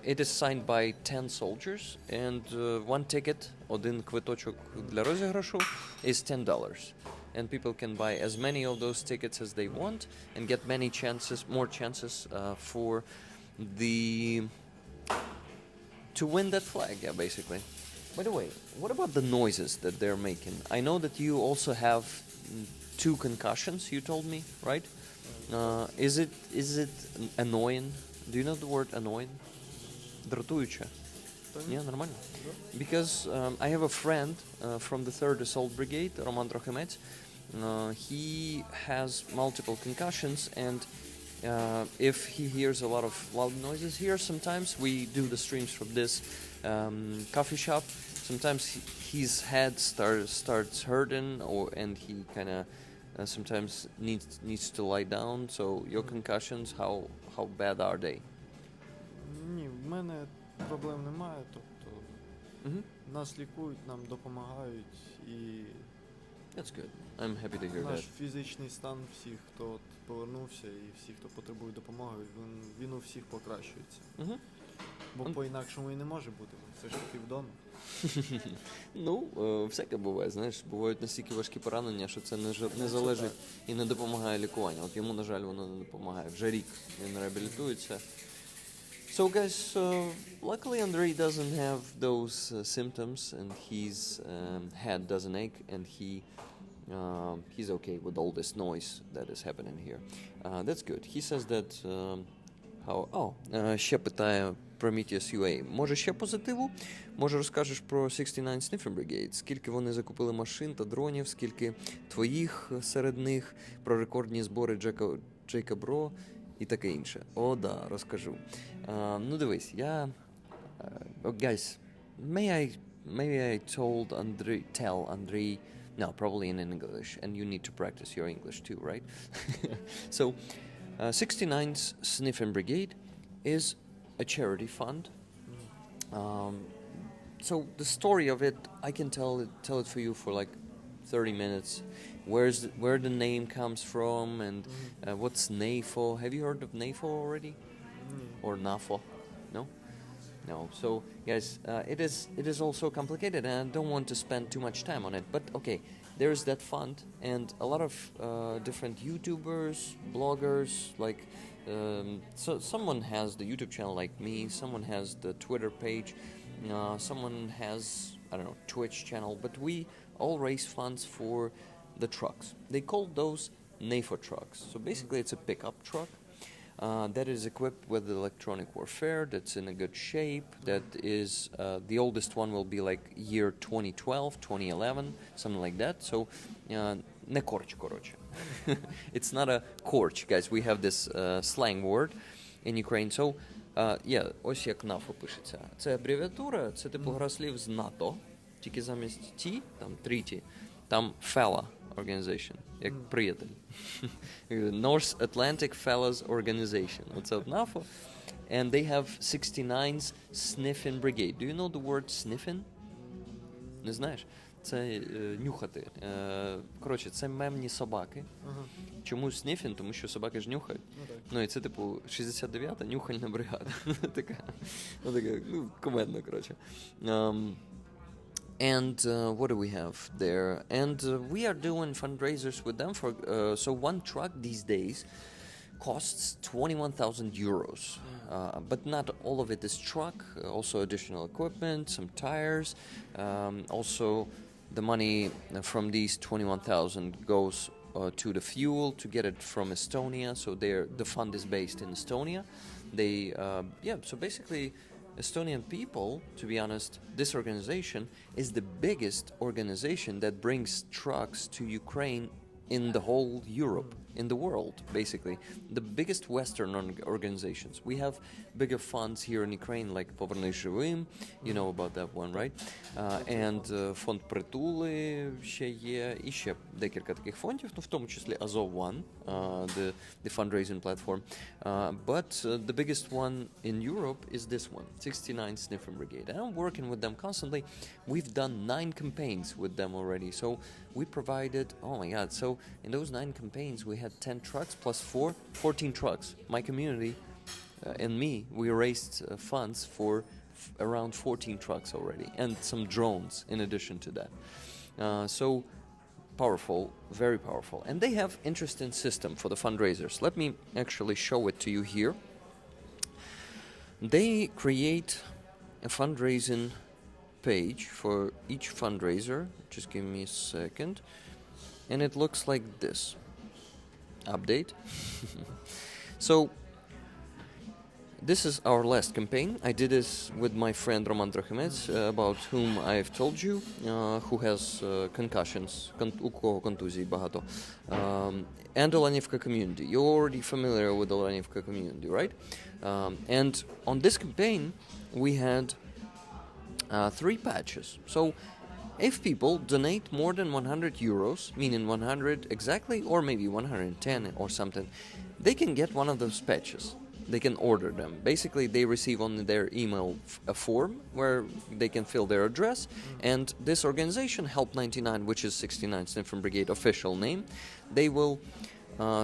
It is signed by 10 soldiers, and one ticket, один квиточок для розіграшу, is $10. And people can buy as many of those tickets as they want and get more chances for to win that flag, yeah, basically. By the way, what about the noises that they're making? I know that you also have 2 concussions, you told me, right? Is it annoying? Do you know the word annoying? Дратуюче. Yeah, нормально. Because I have a friend from the 3rd Assault Brigade, Roman Trochimets. He has multiple concussions, and if he hears a lot of loud noises here, sometimes we do the streams from this coffee shop. Sometimes his head starts hurting, and he kind of sometimes needs to lie down. So your concussions, how bad are they? Ні, в мене проблем немає, тобто нас лікують, нам допомагають і That's good. I'm happy to hear наш that. фізичний стан всіх, хто от повернувся і всіх, хто потребує допомоги, він у всіх покращується. Бо по-інакшому і не може бути, це ж таки вдома. Ну, всяке буває, знаєш, бувають настільки важкі поранення, що це не залежить і не допомагає лікуванню. От йому, на жаль, воно не допомагає. Вже рік він реабілітується. So guys, luckily Andrii doesn't have those symptoms, and his head doesn't ache, and he's okay with all this noise that is happening here. That's good. He says that ще питає Prometheus UA. Може ще позитиву? Може розкажеш про 69 Sniffing Brigade? Скільки вони закупили машин та дронів, скільки твоїх серед них, про рекордні збори Джейка Бро і таке інше. О, да, розкажу. Ну дивись, guys, maybe I tell Andrii, no, probably in English, and you need to practice your English too, right? So, 69th Sniffing Brigade is a charity fund. So the story of it, I can tell it for you for like 30 minutes. Where the name comes from, and what's NAFO. Have you heard of NAFO already? Or NAFO? No? No. So guys, it is also complicated, and I don't want to spend too much time on it. But okay, there's that fund, and a lot of different YouTubers, bloggers, like so someone has the YouTube channel like me, someone has the Twitter page, someone has, I don't know, Twitch channel, but we all raise funds for the trucks. They call those NAFO trucks. So basically it's a pickup truck that is equipped with electronic warfare, that's in a good shape, that is, the oldest one will be like year 2012, 2011, something like that. So, не корч, короче. It's not a корч, guys. We have this slang word in Ukraine. So, ось як НАФО пишеться. Це абревіатура, це типу гра слів з НАТО, тільки замість T, там 3T, там FALA Organization, як приятель. North Atlantic Fellows Organization. Оце от НАФО. And they have 69's Sniffing Brigade. Do you know the word sniffing? Не знаєш? Це нюхати. Коротше, це мемні собаки. Чому sniffing? Тому що собаки ж нюхають. Ну і це типу 69-та нюхальна бригада. Така, кумедно, коротше. And what do we have there? And we are doing fundraisers with them for. So one truck these days costs 21,000 euros, but not all of it is truck. Also additional equipment, some tires. Also, the money from these 21,000 goes to the fuel to get it from Estonia. So the fund is based in Estonia. So basically, Estonian people, to be honest, this organization is the biggest organization that brings trucks to Ukraine in the whole Europe, in the world, basically. The biggest Western organizations. We have bigger funds here in Ukraine, like Повернись живим, you know about that one, right? And фонд Притули ще є, і ще декілька таких фондів, в тому числі Azov One, the fundraising platform. But the biggest one in Europe is this one, 69 Sniffing Brigade. And I'm working with them constantly. We've done 9 campaigns with them already. So we provided, oh my God, so in those 9 campaigns, we had 10 trucks plus 14 trucks. My community and me, we raised funds for around 14 trucks already, and some drones in addition to that. So powerful, very powerful. And they have interesting system for the fundraisers. Let me actually show it to you here. They create a fundraising page for each fundraiser. Just give me a second. And it looks like this. Update. So this is our last campaign. I did this with my friend Roman Trохимець, about whom I've told you, who has concussions, у кого контузій багато, and Olenivka community. You're already familiar with the Olenivka community, right? And on this campaign, we had 3 patches. So if people donate more than 100 euros, meaning 100 exactly, or maybe 110 or something, they can get one of those patches. They can order them. Basically, they receive on their email a form where they can fill their address, and this organization, Help 99, which is 69 Sniffing Brigade official name, they will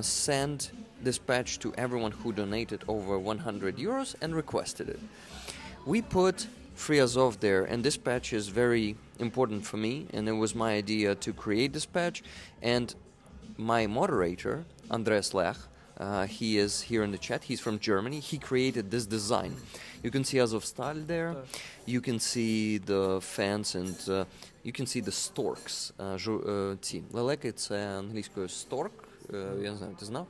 send this patch to everyone who donated over 100 euros and requested it. We put Free Azov there, and this patch is very important for me, and it was my idea to create this patch. And my moderator, Andrii Lech, he is here in the chat. He's from Germany. He created this design. You can see Azovstal there. You can see the fans, and you can see the storks. Ці лелеки — це англійською stork. Я не знаю, ти знав?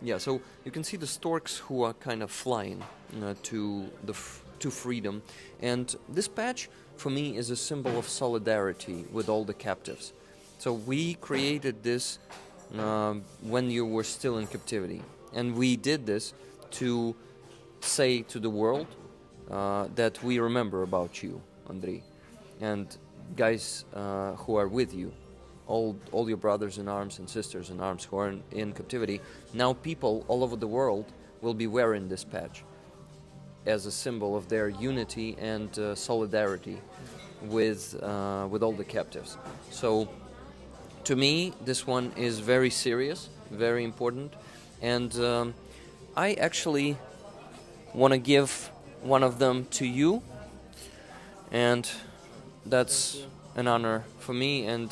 Yeah, so you can see the storks who are kind of flying to freedom. And this patch, for me, is a symbol of solidarity with all the captives. So we created this when you were still in captivity. And we did this to say to the world that we remember about you, Andrii, and guys who are with you. All your brothers in arms and sisters in arms who are in captivity. Now people all over the world will be wearing this patch as a symbol of their unity and solidarity with all the captives. So to me, this one is very serious, very important, and I actually want to give one of them to you, and that's an honor for me. And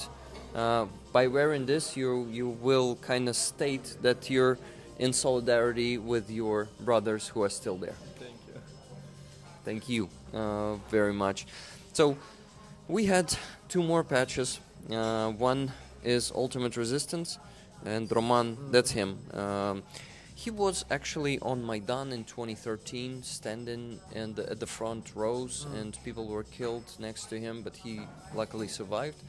by wearing this, you will kind of state that you're in solidarity with your brothers who are still there. Thank you very much. So we had 2 more patches. One is Ultimate Resistance, and Roman, that's him. He was actually on Maidan in 2013, standing at the front rows, and people were killed next to him, but he luckily survived.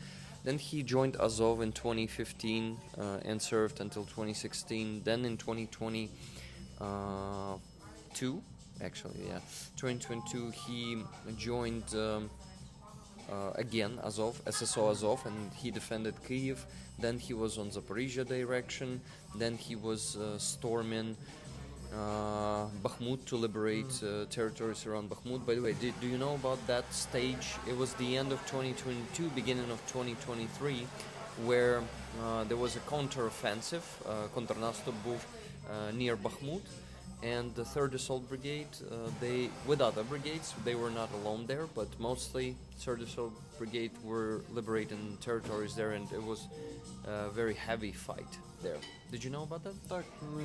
Then he joined Azov in 2015 and served until 2016. Then in 2022, 2022, he joined again Azov, SSO Azov, and he defended Kyiv. Then he was on Zaporizhia direction. Then he was storming Bakhmut to liberate territories around Bakhmut. By the way, do you know about that stage? It was the end of 2022, beginning of 2023, where there was a counter-offensive, kontrnastup був near Bakhmut, and the 3rd Assault Brigade, they, with other brigades, they were not alone there, but mostly 3rd Assault Brigade were liberating territories there, and it was a very heavy fight there. Did you know about that? Так, ми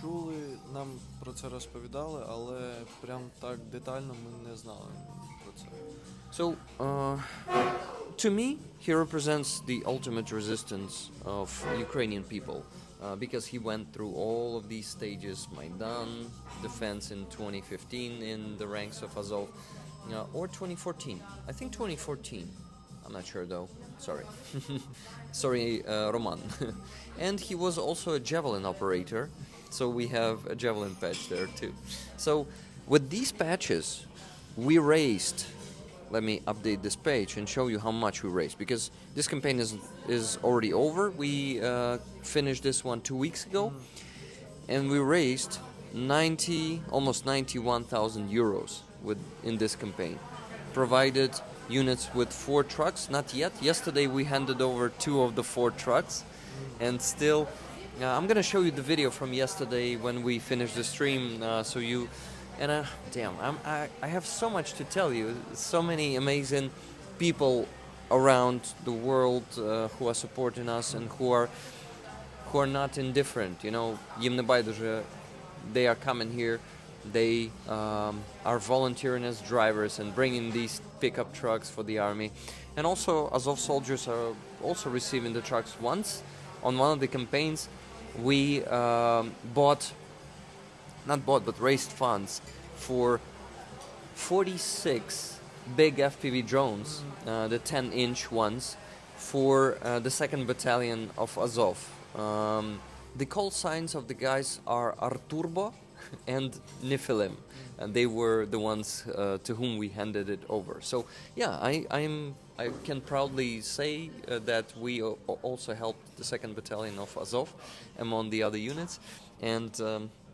чули, нам про це розповідали, але прям так детально ми не знали про це. So, to me, he represents the ultimate resistance of Ukrainian people, because he went through all of these stages: Maidan, defense in 2015 in the ranks of Azov, or 2014. I think 2014. I'm not sure though. Sorry. Sorry, Roman. And he was also a javelin operator, so we have a javelin patch there too. So, with these patches, we raised. Let me update this page and show you how much we raised, because this campaign is already over. We finished this one 2 weeks ago, and we raised almost 91,000 euros in this campaign. Provided units with 4 trucks, not yet. Yesterday we handed over 2 of the 4 trucks, and still, I'm gonna show you the video from yesterday when we finished the stream, so you. And damn, I have so much to tell you. So many amazing people around the world who are supporting us and who are not indifferent. You know, їм не байдуже. They are coming here. They are volunteering as drivers and bringing these pickup trucks for the army. And also, Azov soldiers are also receiving the trucks. Once, on one of the campaigns, we but raised funds for 46 big FPV drones, the 10-inch ones, for the 2nd Battalion of Azov. The call signs of the guys are Arturbo and Nephilim, and they were the ones to whom we handed it over. So yeah, I can proudly say that we also helped the 2nd Battalion of Azov among the other units, and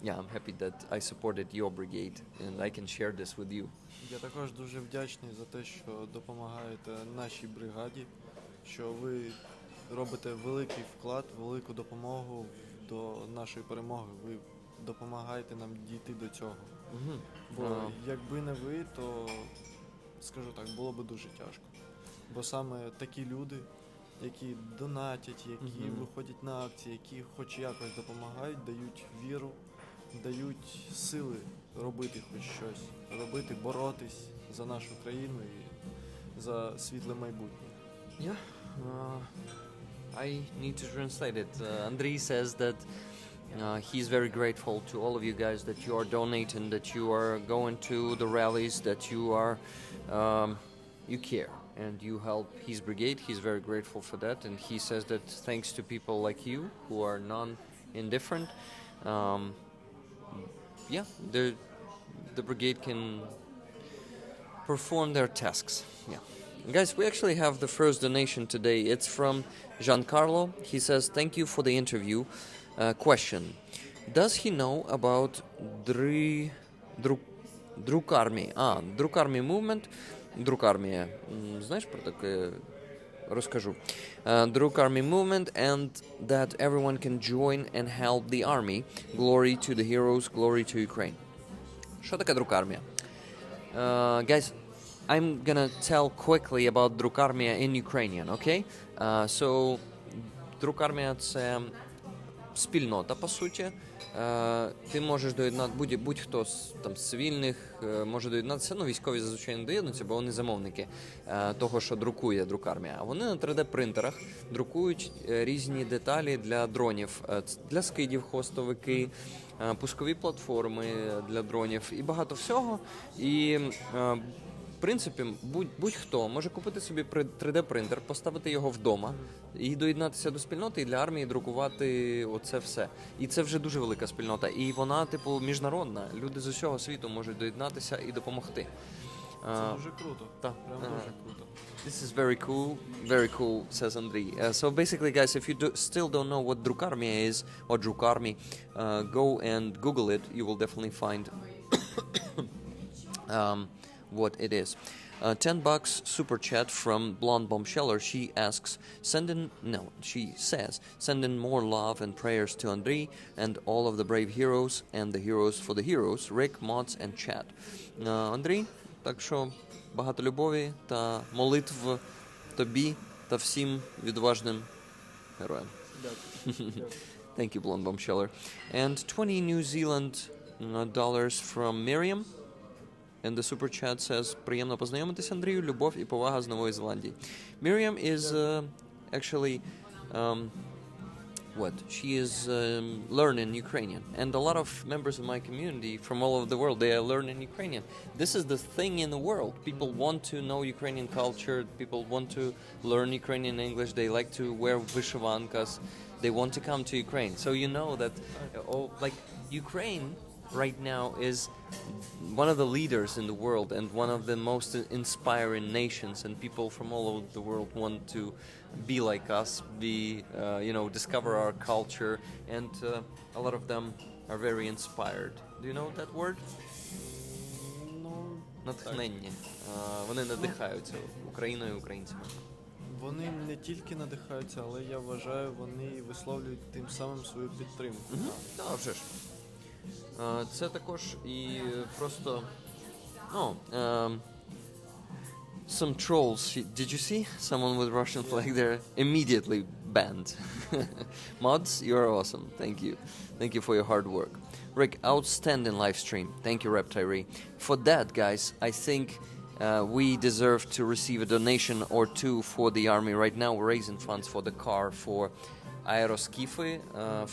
yeah, I'm happy that I supported your brigade and I can share this with you. Я також дуже вдячний за те, що допомагаєте нашій бригаді, що ви робите великий вклад, велику допомогу до нашої перемоги. Ви допомагаєте нам дійти до цього. Бо якби не ви, то, скажу так, було б дуже тяжко. Бо саме такі люди, які донатять, які виходять на акції, які хоч якось допомагають, дають віру, дають сили робити хоч щось, робити, боротись за нашу країну і за світле майбутнє. Yeah, I need to translate it. Andrii says that he's very grateful to all of you guys that you are donating, that you are going to the rallies, that you are, you care and you help his brigade. He's very grateful for that, and he says that thanks to people like you who are non-indifferent, yeah, the brigade can perform their tasks. Yeah. Guys, we actually have the first donation today. It's from Giancarlo. He says, thank you for the interview. Question. Does he know about Drukarmi? Drukarmi movement. Друкармія. Знаєш про таке? Розкажу. Drukarmi movement, and that everyone can join and help the army. Glory to the heroes, glory to Ukraine. Що таке друкармія? Guys, I'm gonna tell quickly about друкармія in Ukrainian, okay? So, друкармія – це спільнота, по суті. Ти можеш доєднати, будь-хто там з цивільних може доєднатися, ну військові зазвичай не доєднуються, бо вони замовники того, що друкує друкармія. А вони на 3D-принтерах друкують різні деталі для дронів, для скидів, хвостовики, пускові платформи для дронів і багато всього. І в принципі, будь-хто може купити собі 3D-принтер, поставити його вдома і доєднатися до спільноти, і для армії друкувати оце все. І це вже дуже велика спільнота. І вона, типу, міжнародна. Люди з усього світу можуть доєднатися і допомогти. Це дуже круто. Так. Прям дуже круто. This is very cool, says Andrii. So basically, guys, if you still don't know what Drukarmia is, or Drukarmi, go and Google it. You will definitely find what it is. $10 super chat from Blonde Bombsheller. She asks, she says, send in more love and prayers to Andrii and all of the brave heroes and the heroes for the heroes, Rick, Mods and chat. Андрій, так що багато любові та молитв тобі та всім відважним героям. Thank you, Blonde Bombsheller. And 20 New Zealand dollars from Miriam. And the super chat says, приємно познайомитись, Андрію, любов і повага з Нової Зеландії. Miriam is actually, she is learning Ukrainian. And a lot of members of my community from all over the world, they are learning Ukrainian. This is the thing in the world. People want to know Ukrainian culture. People want to learn Ukrainian English. They like to wear vyshyvankas. They want to come to Ukraine. So you know that, Ukraine right now is one of the leaders in the world and one of the most inspiring nations, and people from all over the world want to be like us, discover our culture, and a lot of them are very inspired. Do you know that word? Натхнення. Вони надихаються Україною і українцями. Вони не тільки надихаються, але я вважаю, вони висловлюють тим самим свою підтримку. Так, вже ж. Це також і просто... some trolls, did you see? Someone with Russian flag there, immediately banned. Mods, you are awesome. Thank you. Thank you for your hard work. Rick, outstanding live stream. Thank you, Reptyree. For that, guys, I think we deserve to receive a donation or two for the army. Right now, we're raising funds for the car for Aeroskify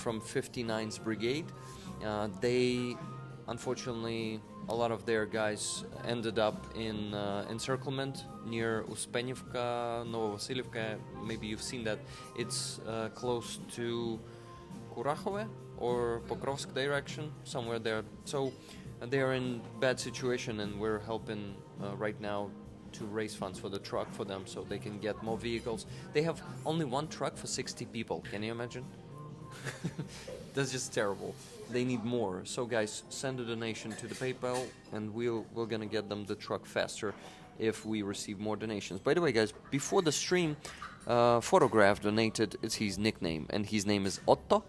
from 59th Brigade. They, unfortunately, a lot of their guys ended up in encirclement near Uspenivka, Novovasilievka. Maybe you've seen that. It's close to Kurakhove or Pokrovsk direction, somewhere there. So they are in bad situation, and we're helping right now to raise funds for the truck for them so they can get more vehicles. They have only one truck for 60 people. Can you imagine? That's just terrible. They need more. So guys, send a donation to the PayPal, and we're gonna get them the truck faster if we receive more donations. By the way, guys, before the stream, Photograph donated. It's his nickname, and his name is Otto.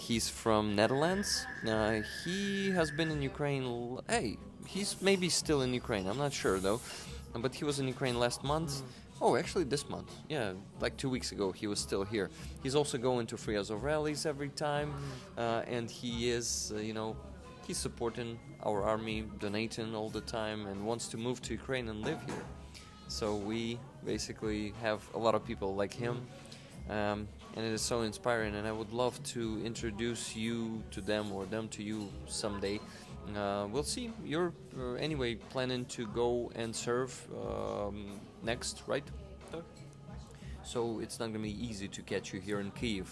He's from Netherlands. He has been in Ukraine. He's maybe still in Ukraine. I'm not sure though, but he was in Ukraine last month. Oh, actually this month. Yeah, like 2 weeks ago he was still here. He's also going to Free Azov rallies every time, and he is, he's supporting our army, donating all the time, and wants to move to Ukraine and live here. So we basically have a lot of people like him, and it is so inspiring, and I would love to introduce you to them or them to you someday. We'll see. You're anyway planning to go and serve next, right? So it's not gonna be easy to catch you here in Kyiv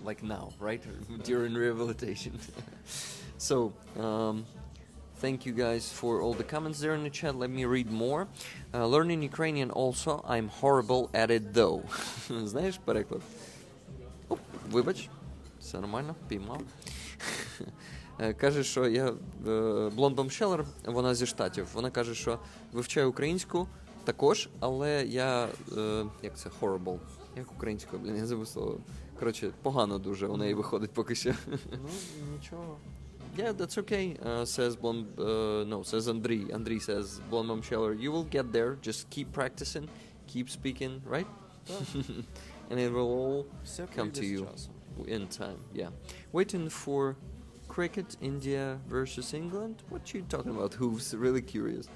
like now, right? During rehabilitation. So thank you guys for all the comments there in the chat. Let me read more. Learning Ukrainian also. I'm horrible at it though. Знаєш переклад? Вибач. Все нормально, піймав. Каже, що я Blonde Bombsheller, вона зі Штатів. Вона каже, що вивчаю українську також, але я як це horrible. Як українською, я забув слово. Коротше, погано дуже у неї виходить поки що. Ну, нічого. Yeah, that's okay, says says Andrii. Andrii says, Blonde Bombsheller, you will get there, just keep practicing, keep speaking, right? And it will all come to you in time, yeah. Waiting for cricket, India versus England? What you talking about, Hooves? Really curious.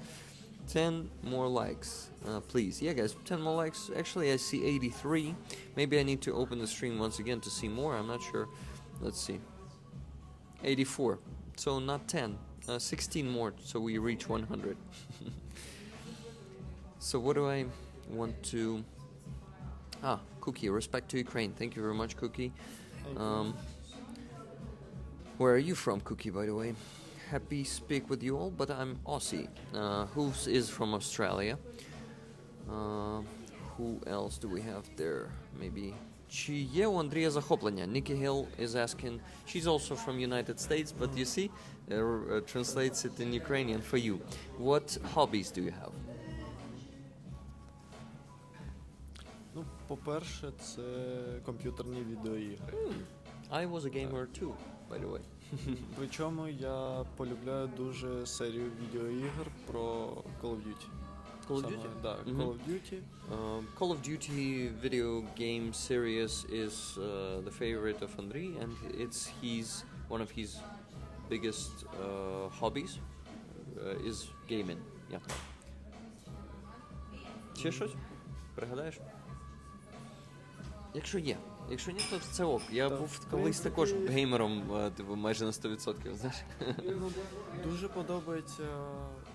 10 more likes, please. Yeah, guys, 10 more likes. Actually, I see 83. Maybe I need to open the stream once again to see more. I'm not sure. Let's see. 84. So not 10. 16 more, so we reach 100. So what do I want to... Cookie, respect to Ukraine. Thank you very much, Cookie. Where are you from, Cookie, by the way? Happy speak with you all, but I'm Aussie. Hooves is from Australia. Who else do we have there? Maybe Чи є у Андрія захоплення? Nikki Hill is asking. She's also from United States, but you see, translates it in Ukrainian for you. What hobbies do you have? Ну, по-перше, це комп'ютерні відеоігри. I was a gamer too, by the way. Причому я полюбляю дуже серію відеоігр про Call of Duty. Call of Саме, Duty? да, Call of Duty. Call of Duty video game series is the favorite of Andrii, and it's one of his biggest hobbies is gaming. Yeah. Ще щось? Пригадаєш? Якщо є. Якщо ні, то це ок. Я був колись також геймером, типу, майже на 100%, знаєш. Дуже подобається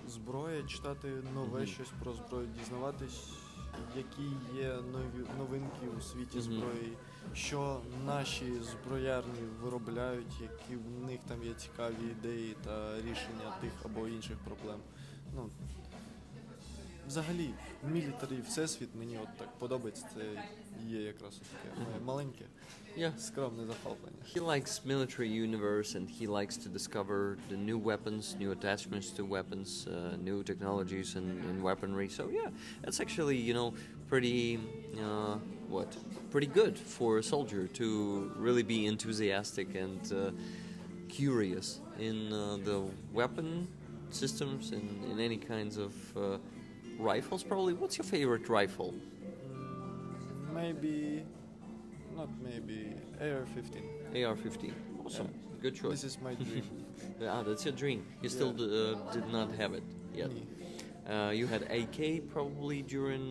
зброя, читати нове щось про зброю, дізнаватись, які є новинки у світі зброї, що наші зброярні виробляють, які в них там є цікаві ідеї та рішення тих або інших проблем. Ну, взагалі, мілітарі всесвіт мені от так подобається, це є якраз таке маленьке, скромне захоплення. He likes military universe and he likes to discover the new weapons, new attachments to weapons, new technologies in weaponry. So yeah, that's actually, pretty good for a soldier to really be enthusiastic and curious in the weapon systems, in any kinds of rifles. Probably, what's your favorite rifle? Maybe AR-15. AR-15. Awesome. Yeah. Good choice. This is my dream. That's your dream. You still did not have it yet. You had AK probably during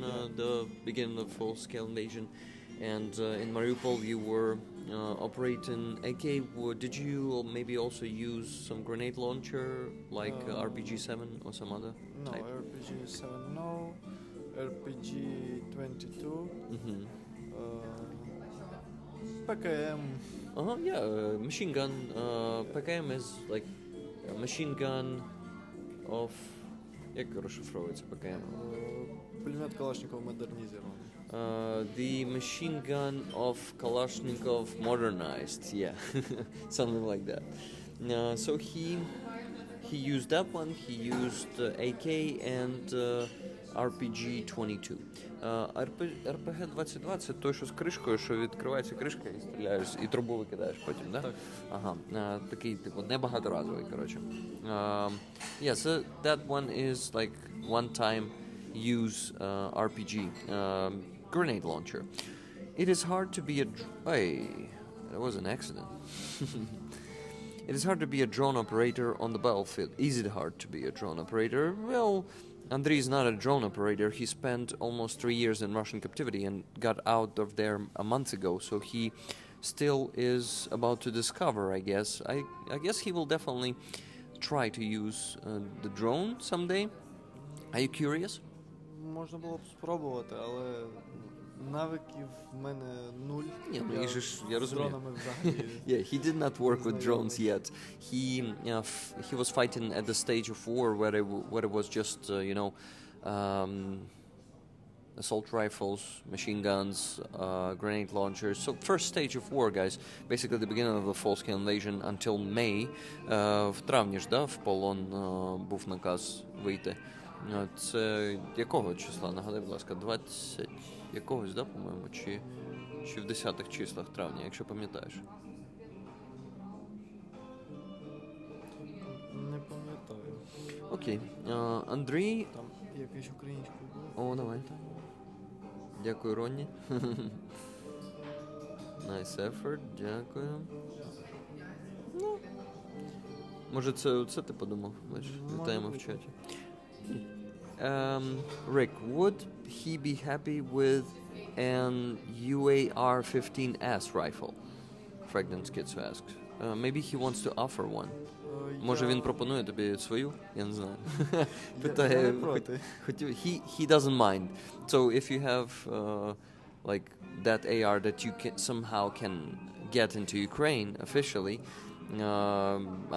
the beginning of full-scale invasion, and in Mariupol you were operating AK. Did you maybe also use some grenade launcher like RPG-7 or some other type? No, RPG-7 no, RPG-22, PKM. Machine gun. PKM is like a machine gun of... Як розшифровується PKM? Пулемет Калашникова модернизированный. The machine gun of Kalashnikov modernized, something like that. So he used that one. He used AK and RPG-22. RPG-22 – це той, що з кришкою, що відкривається кришка і стріляєш, і трубу викидаєш потім, да? Так. Ага, такий, типу, небагаторазовий, коротше. So that one is like one-time use RPG, grenade launcher. It is hard to be that was an accident. It is hard to be a drone operator on the battlefield. Is it hard to be a drone operator? Well, Andrii is not a drone operator. He spent almost 3 years in Russian captivity and got out of there a month ago. So he still is about to discover, I guess. I guess he will definitely try to use the drone someday. Are you curious? Можна було б спробувати, але навиків в мене нуль. Я з дронами взагалі. Yeah, he did not work with drones yet. He was fighting at the stage of war where it was just assault rifles, machine guns, grenade launchers. So first stage of war, guys. Basically the beginning of the full-scale invasion until May. В травні ж, в полон був наказ вийти. Це якого числа? Нагадай, будь ласка, 20 якогось, по-моєму, чи в 10-х числах травня, якщо пам'ятаєш? Не пам'ятаю. Окей. Андрій... Там якийсь українською було. О, давай. Дякую, Ронні. Nice effort, дякую. Ну, може це ти подумав? Бачиш, вітаємо в чаті. Rick, would he be happy with an UAR-15S rifle? Pregnant Schizo asks. Maybe he wants to offer one. Може він пропонує тобі свою? Я не знаю. Я не проти. He doesn't mind. So if you have like that AR that you somehow can get into Ukraine officially,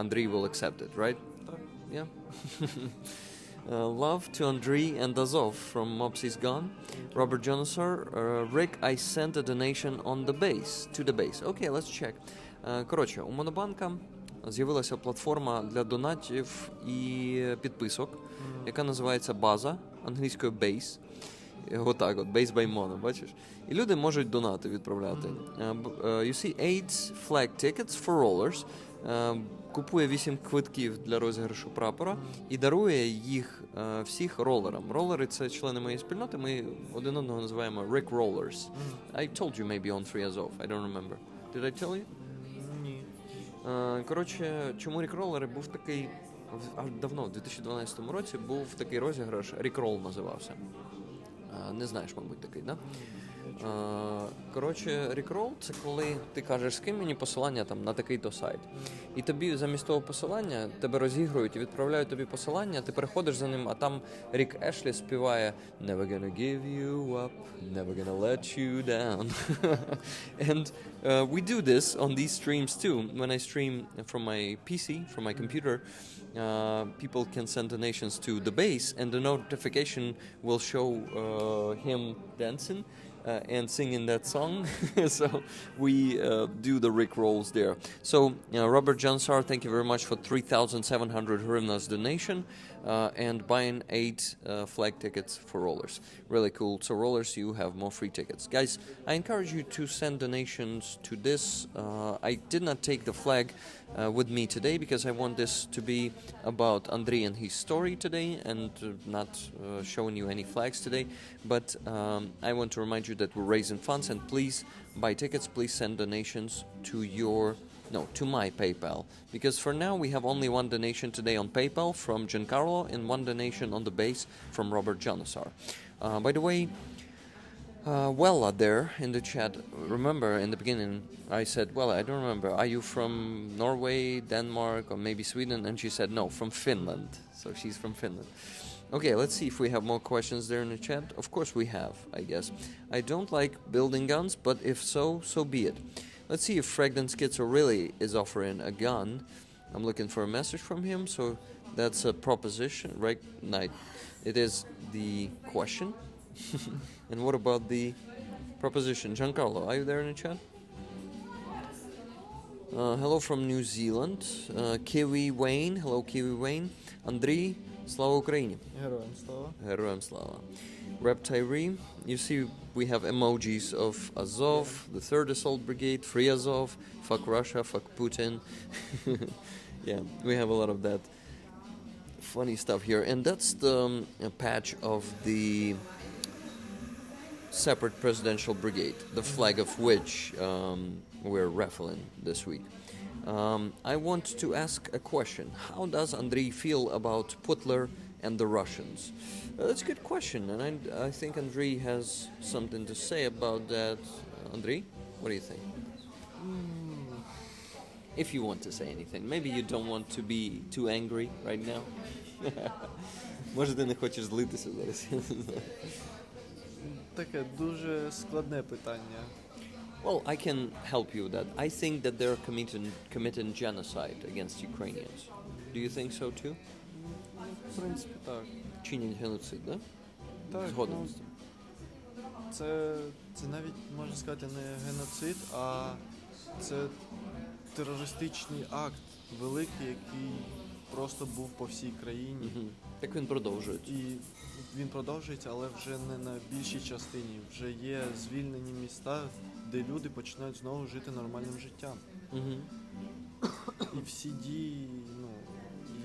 Andrii will accept it, right? Так. Yeah. Love to Andrii and Azov from Mopsy's Gone. Robert Jonassar, Rick, I sent a donation on the base, to the base. Okay, let's check. Коротше, у Монобанка з'явилася платформа для донатів і підписок, яка називається База, англійською Base. Отак от, Base by Mono, бачиш? І люди можуть донати відправляти. You see 8 flag tickets for rollers. Купує 8 квитків для розіграшу прапора і дарує їх всіх ролерам. Ролери – це члени моєї спільноти, ми один одного називаємо Rick Rollers. I told you maybe on Free Azov, I don't remember. Did I tell you? Ні. Коротше, чому Rick Roller був такий, давно, в 2012 році був такий розіграш, Rick Roll називався. Не знаєш, мабуть, такий, да? Коротше, Rickroll – це коли ти кажеш, скинь мені посилання там на такий-то сайт. І тобі замість того посилання тебе розігрують і відправляють тобі посилання, ти переходиш за ним, а там Рік Ешлі співає Never gonna give you up, never gonna let you down. And we do this on these streams too. When I stream from my PC, from my computer, people can send donations to the base and the notification will show him dancing and singing that song. So we do the Rick rolls there. So Robert Jansar, thank you very much for 3,700 hryvnias donation and buying 8 flag tickets for rollers. Really cool. So rollers, you have more free tickets. Guys, I encourage you to send donations to this. I did not take the flag with me today because I want this to be about Andrii and his story today and not showing you any flags today. But I want to remind you that we're raising funds, and please buy tickets, please send donations to my PayPal, because for now we have only one donation today on PayPal from Giancarlo and one donation on the base from Robert Jonassar. By the way, Wella there in the chat, remember in the beginning I said, well, I don't remember, are you from Norway, Denmark, or maybe Sweden? And she said, no, from Finland. So she's from Finland. Okay, let's see if we have more questions there in the chat. Of course we have, I guess. I don't like building guns, but if so, so be it. Let's see if Fragden Schizo really is offering a gun. I'm looking for a message from him, so that's a proposition, right? No, it is the question. And what about the proposition? Giancarlo, are you there in the chat? Hello from New Zealand. Kiwi Wayne, hello Kiwi Wayne. Andrii, Slava Ukraini. Героям слава. Heroem Slava. Rep Tyree, you see we have emojis of Azov, the 3rd Assault Brigade, Free Azov, fuck Russia, fuck Putin. Yeah, we have a lot of that funny stuff here. And that's the patch of the separate presidential brigade, the flag of which we're raffling this week. I want to ask a question. How does Andrii feel about Putler and the Russians? That's a good question, and I think Andrii has something to say about that. Andrii, what do you think? If you want to say anything. Maybe you don't want to be too angry right now. Може, ти не хочеш злитися зараз. Таке дуже складне питання. Well, I can help you with that. I think that they're committing genocide against Ukrainians. Do you think so too? В принципі, так. Чинять геноцид, да? Так, Згоден ну, з тим. це навіть, можна сказати, не геноцид, а це терористичний акт великий, який просто був по всій країні. Мгм. Так він продовжує. І він продовжується, але вже не на більшій частині. Вже є звільнені міста, де люди починають знову жити нормальним життям. Мгм. І всі дії,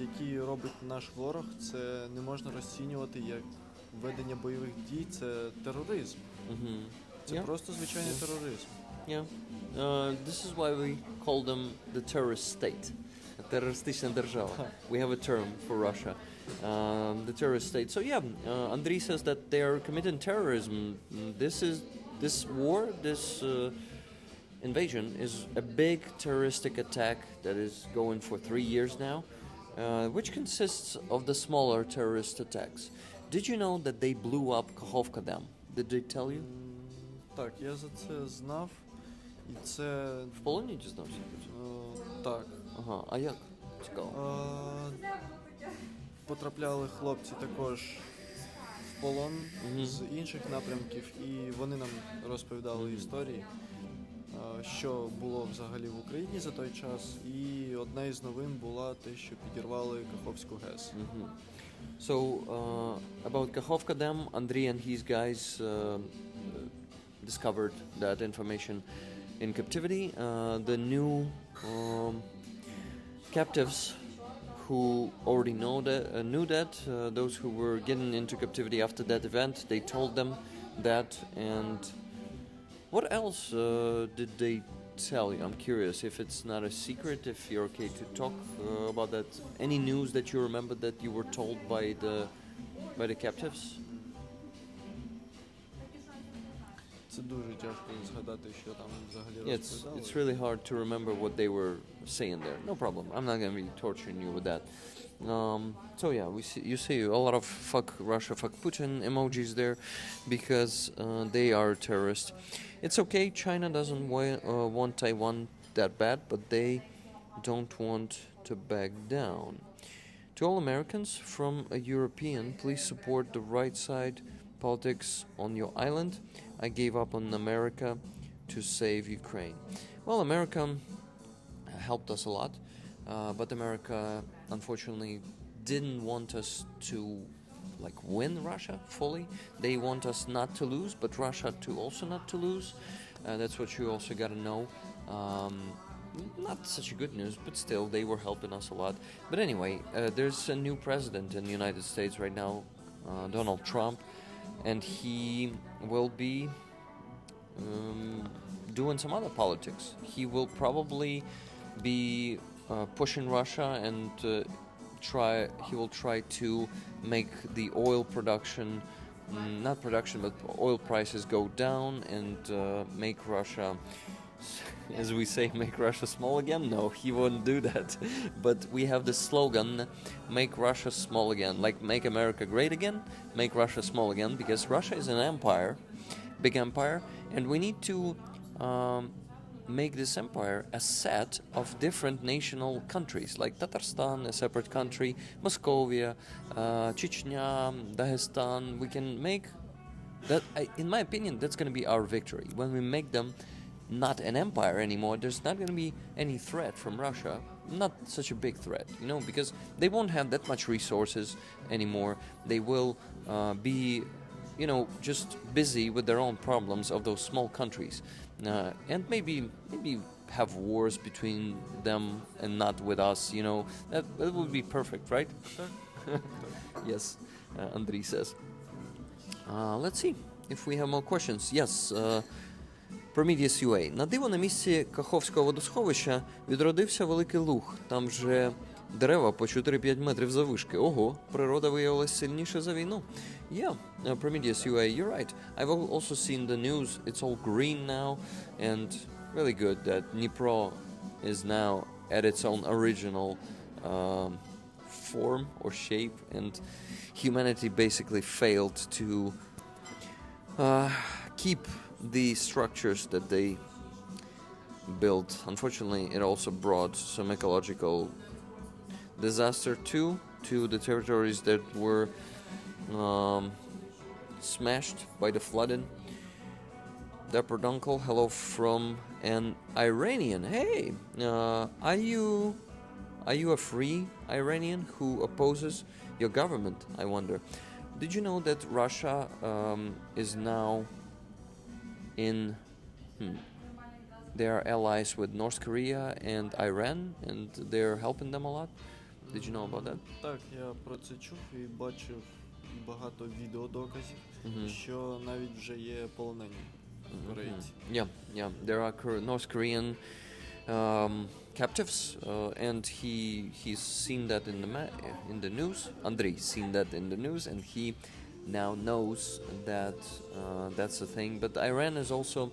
які робить наш ворог, це не можна розцінювати як ведення бойових дій, це тероризм. Мгм. Це Yeah. просто звичайний тероризм. Yeah. This is why we call them the terrorist state. Терористична держава. We have a term for Russia. The terrorist state. So yeah, Andrii says that they are committing terrorism. This war, this invasion is a big terroristic attack that is going for 3 years now, which consists of the smaller terrorist attacks. Did you know that they blew up Kakhovka Dam? Did they tell you? Так, я за це знав. І це... В полоні дізнався? Так. Ага, а як? Цікаво. потрапляли хлопці також в полон з інших напрямків, і вони нам розповідали історії, що було взагалі в Україні за той час. І одна із новин була те, що підірвали Каховську ГЕС. So, about Kakhovka Dam, Andrii and his guys discovered that information in captivity. The new captives who already knew that, those who were getting into captivity after that event, they told them that. And what else did they tell you? I'm curious if it's not a secret, if you're okay to talk about that. Any news that you remember that you were told by the captives? Це дуже тяжко згадати, що там взагалі Yeah, розповідали. it's really hard to remember what they were saying there. No problem. I'm not going to be torturing you with that. So yeah, you see a lot of fuck Russia, fuck Putin emojis there because they are terrorists. It's okay. China doesn't want Taiwan that bad, but they don't want to back down. To all Americans from a European, please support the right side politics on your island. I gave up on America to save Ukraine. Well, America helped us a lot, but America unfortunately didn't want us to win Russia fully. They want us not to lose, but Russia to also not to lose. That's what you also got to know. Not such a good news, but still they were helping us a lot. But anyway, there's a new president in the United States right now, Donald Trump, and he will be doing some other politics. He will probably be pushing Russia and he will try to make the oil production, not production, but oil prices go down and make Russia, as we say, make Russia small again. No, he won't do that. But we have the slogan, make Russia small again, like make America great again, make Russia small again, because Russia is an empire, big empire, and we need to make this empire a set of different national countries, like Tatarstan, a separate country, Moscovia, Chechnya, Dagestan. We can make that, in my opinion, that's going to be our victory. When we make them not an empire anymore, there's not going to be any threat from Russia, not such a big threat, because they won't have that much resources anymore. They will be just busy with their own problems of those small countries, and maybe have wars between them and not with us. That would be perfect, right? Yes, Andrii says. Let's see if we have more questions. Yes, Prometheus UA. На диво, на місці Каховського водосховища відродився великий луг. Там вже дерева по 4-5 метрів заввишки. Ого, природа виявилась сильніше за війну. Yeah, Prometheus UA, you're right. I've also seen the news. It's all green now, and really good that Dnipro is now at its own original form or shape, and humanity basically failed to keep the structures that they built. Unfortunately, it also brought some ecological disaster to the territories that were smashed by the flooding. Daproduncle, hello from an Iranian. Hey, are you a free Iranian who opposes your government, I wonder? Did you know that Russia is now they are allies with North Korea and Iran, and they're helping them a lot? Did you know about that? Так, я про це чув і бачив багато відеодоказів, що навіть вже є полонені корейці. Yeah. There are North Korean captives, and he's seen that in the news. Andrii seen that in the news, and he now knows that that's a thing. But Iran is also,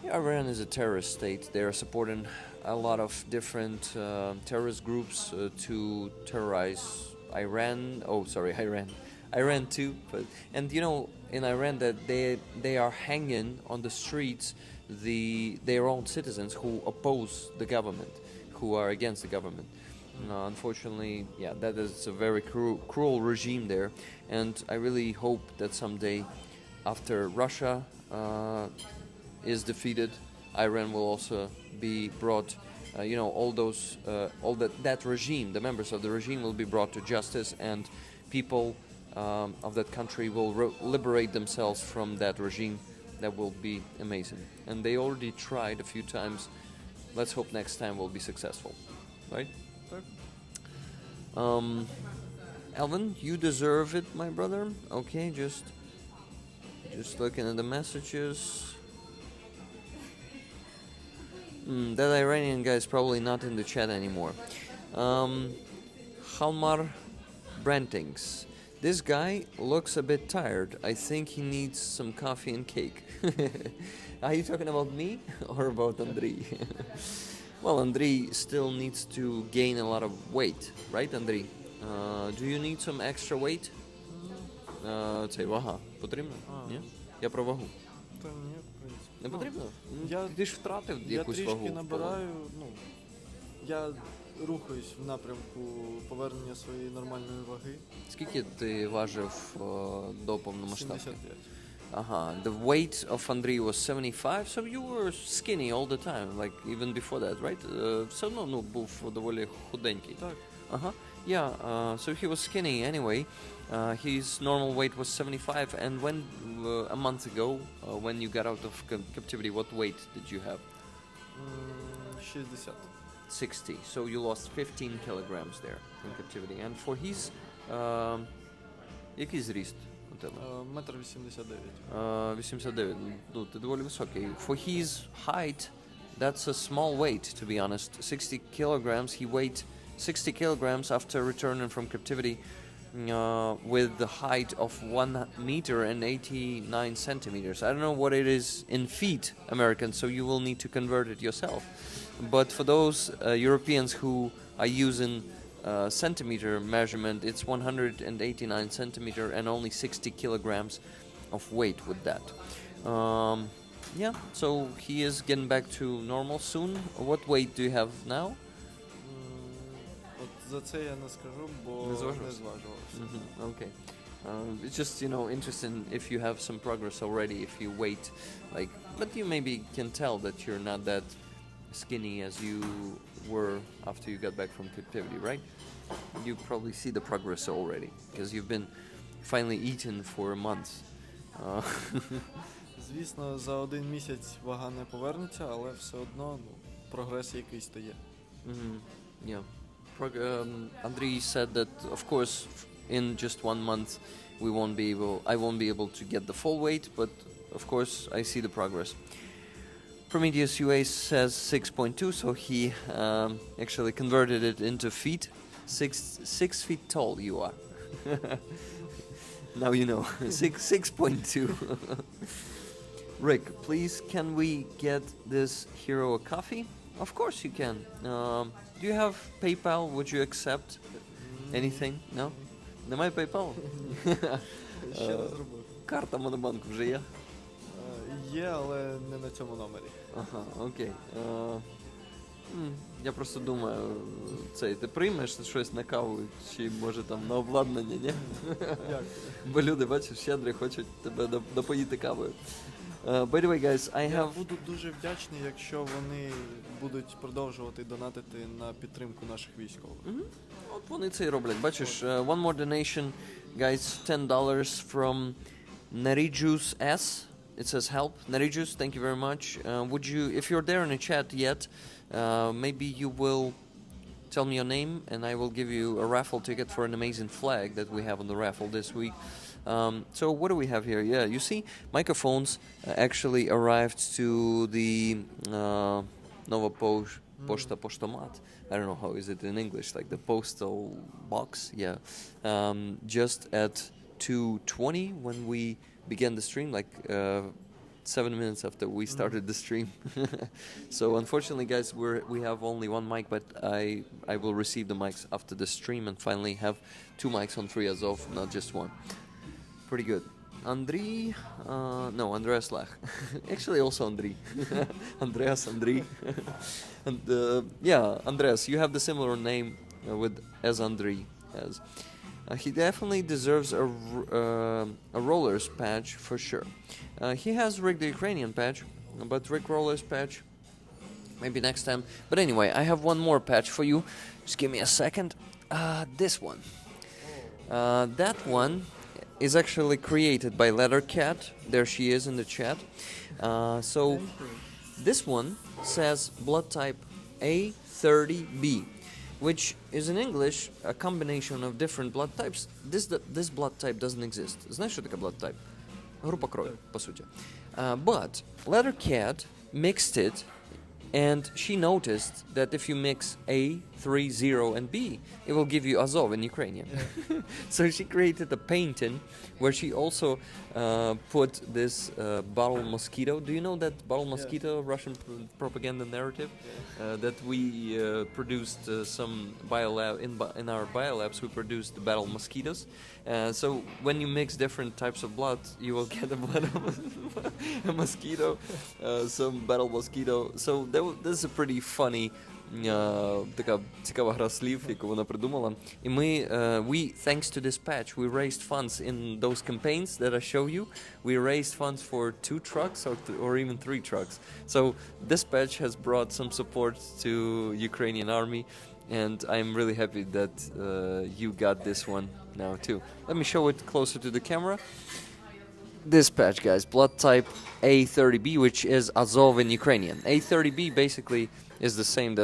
Iran is a terrorist state. They are supporting a lot of different terrorist groups to terrorize Iran. Oh, sorry, Iran too. But in Iran that they are hanging on the streets their own citizens who oppose the government, who are against the government. Unfortunately, yeah, that is a very cruel regime there, and I really hope that someday, after Russia is defeated, Iran will also be brought. All that regime, the members of the regime will be brought to justice, and people of that country will liberate themselves from that regime. That will be amazing. And they already tried a few times. Let's hope next time will be successful, right? Так. Alvin, you deserve it, my brother. Okay, just looking at the messages. That Iranian guy is probably not in the chat anymore. Halmar Brantings. This guy looks a bit tired. I think he needs some coffee and cake. Are you talking about me or about Andrii? Well, Andrii still needs to gain a lot of weight, right, Andrii? Do you need some extra weight? Це вага. Потрібно? Ні? Я про вагу. Та ні, в принципі. Не потрібно? Я- Ти ж втратив Я якусь вагу. трішки в набираю, я рухаюсь в напрямку повернення своєї нормальної ваги. Скільки ти важив до повномасштабки? 75. The weight of Andrii was 75, so you were skinny all the time, like even before that, right? Все одно, був доволі худенький. Так. Yeah, so he was skinny anyway. His normal weight was 75, and when a month ago, when you got out of captivity, what weight did you have? 60. 60. So you lost 15 kilograms there in captivity. And for his, який зріст у тебе? 1,89 м. 89. Ну, ти доволі високий. For his height, that's a small weight, to be honest. 60 kilograms. He weighed 60 kilograms after returning from captivity with the height of 1 meter and 89 centimeters. I don't know what it is in feet, American, so you will need to convert it yourself. But for those Europeans who are using centimeter measurement, it's 189 centimeter and only 60 kilograms of weight with that. Yeah, so he is getting back to normal soon. What weight do you have now? От за це я не скажу, бо Не не зважувався? зважувався. Okay. It's just, interesting if you have some progress already, if you wait, but you maybe can tell that you're not that skinny as you were after you got back from captivity, right? You probably see the progress already, because you've been finally eaten for a month. Звісно, за один місяць вага не повернеться, але все одно прогрес якийсь то є. Yeah. Andrii said that, of course, in just 1 month, I won't be able to get the full weight, but of course, I see the progress. Prometheus UA says 6.2, so he actually converted it into feet. 6 feet tall you are. Now you know. 6.2. Rick, please, can we get this hero a coffee? Of course you can. Do you have PayPal? Would you accept anything? No? Немає PayPal? Ще не зробив. Карта Монобанку вже є? Є, але не на цьому номері. Ага, окей. Я просто думаю, ти приймеш щось на каву, чи може там на обладнання, ні? Як? Бо люди, бачиш, щедрі хочуть тебе допоїти кавою. By the way, guys, Я буду дуже вдячний, якщо вони будуть продовжувати донатити на підтримку наших військових. От вони це і роблять. Бачиш, one more donation, guys, $10 from Nerijus S. It says help. Nerijus, thank you very much. Would you, if you're there in the chat yet, maybe you will tell me your name and I will give you a raffle ticket for an amazing flag that we have on the raffle this week. So what do we have here? Yeah, you see, microphones actually arrived to the Nova Posta Postomat. I don't know how is it in English, like the postal box. Yeah, just at 2:20 when we began the stream, 7 minutes after we started the stream. So unfortunately, guys, we have only one mic, but I will receive the mics after the stream and finally have 2 mics on Free Azov, not just one. Pretty good. Andrii, no, Andreas Lach. Actually, also Andrii. Andreas, Andrii. And yeah, Andreas, you have the similar name as Andrii has. He definitely deserves a rollers patch for sure. He has Rick the Ukrainian patch, but Rick rollers patch maybe next time. But anyway, I have one more patch for you. Just give me a second. This one. That one is actually created by Leathercat. There she is in the chat. So this one says blood type A30B, which is in English a combination of different blood types. This blood type doesn't exist. Знаешь, что такое blood type? Группа крови, по сути. But Leathercat mixed it, and she noticed that if you mix A, 3, 0, and B, it will give you Azov in Ukrainian. Yeah. So she created a painting where she also put this bottle mosquito. Do you know that bottle mosquito, Russian propaganda narrative? Yeah. That we produced some biolab in our biolabs. We produced the battle mosquitoes. So when you mix different types of blood, you will get a blood of a mosquito, some battle mosquito. So this is a pretty funny така цікава гра слів, яку вона придумала. І we, thanks to this patch, we raised funds in those campaigns that I show you. We raised funds for 2 trucks or even 3 trucks. So this patch has brought some support to Ukrainian army, and I'm really happy that you got this one now too. Let me show it closer to the camera. This patch, guys, blood type A30B, which is Azov in Ukrainian. A30B basically is the same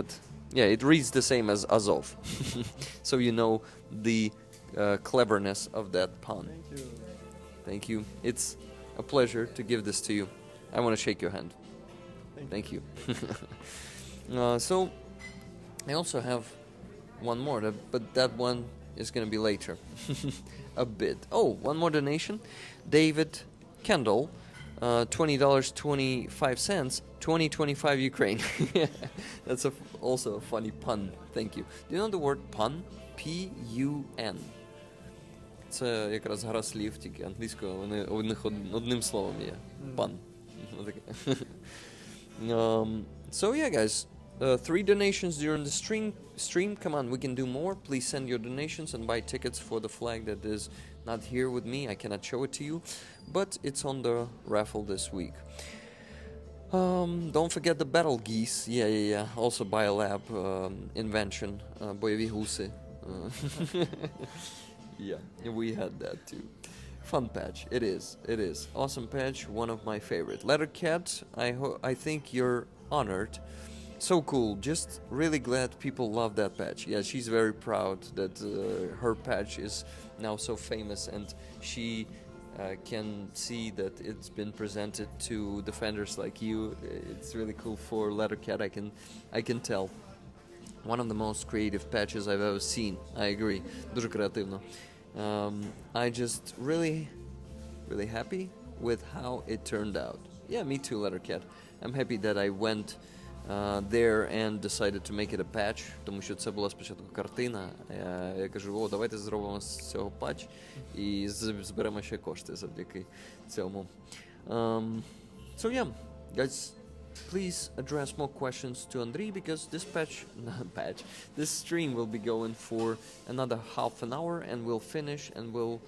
it reads the same as Azov. So you know the cleverness of that pun. Thank you. Thank you. It's a pleasure to give this to you. I want to shake your hand. Thank you. So I also have one more, but that one is going to be later. A bit. Oh, one more donation. David Kendall, $20.25, 2025 Ukraine. That's also a funny pun. Thank you. Do you know the word pun? P-U-N. Це якраз гра слів, тільки англійською, вони одним словом є. Pun. So yeah, guys. 3 donations during the stream. Come on, we can do more. Please send your donations and buy tickets for the flag that is not here with me. I cannot show it to you, but it's on the raffle this week. Don't forget the battle geese. Yeah. Also BioLab invention. Бойові гуси. Yeah, we had that too. Fun patch. It is. Awesome patch. One of my favorite. Leathercat, I think you're honored. So cool. Just really glad people love that patch. Yeah, she's very proud that her patch is now so famous, and she can see that it's been presented to defenders like you. It's really cool for Leathercat. I can tell. One of the most creative patches I've ever seen. I agree. Дуже креативно. I just really happy with how it turned out. Yeah, me too, Leathercat. I'm happy that I went there and decided to make it a patch, тому що це була спочатку картина. Я кажу, давайте зробимо з цього патч і зберемо ще кошти завдяки цьому. So yeah, guys, please address more questions to Andrii, because this stream will be going for another half an hour, and we'll finish and we'll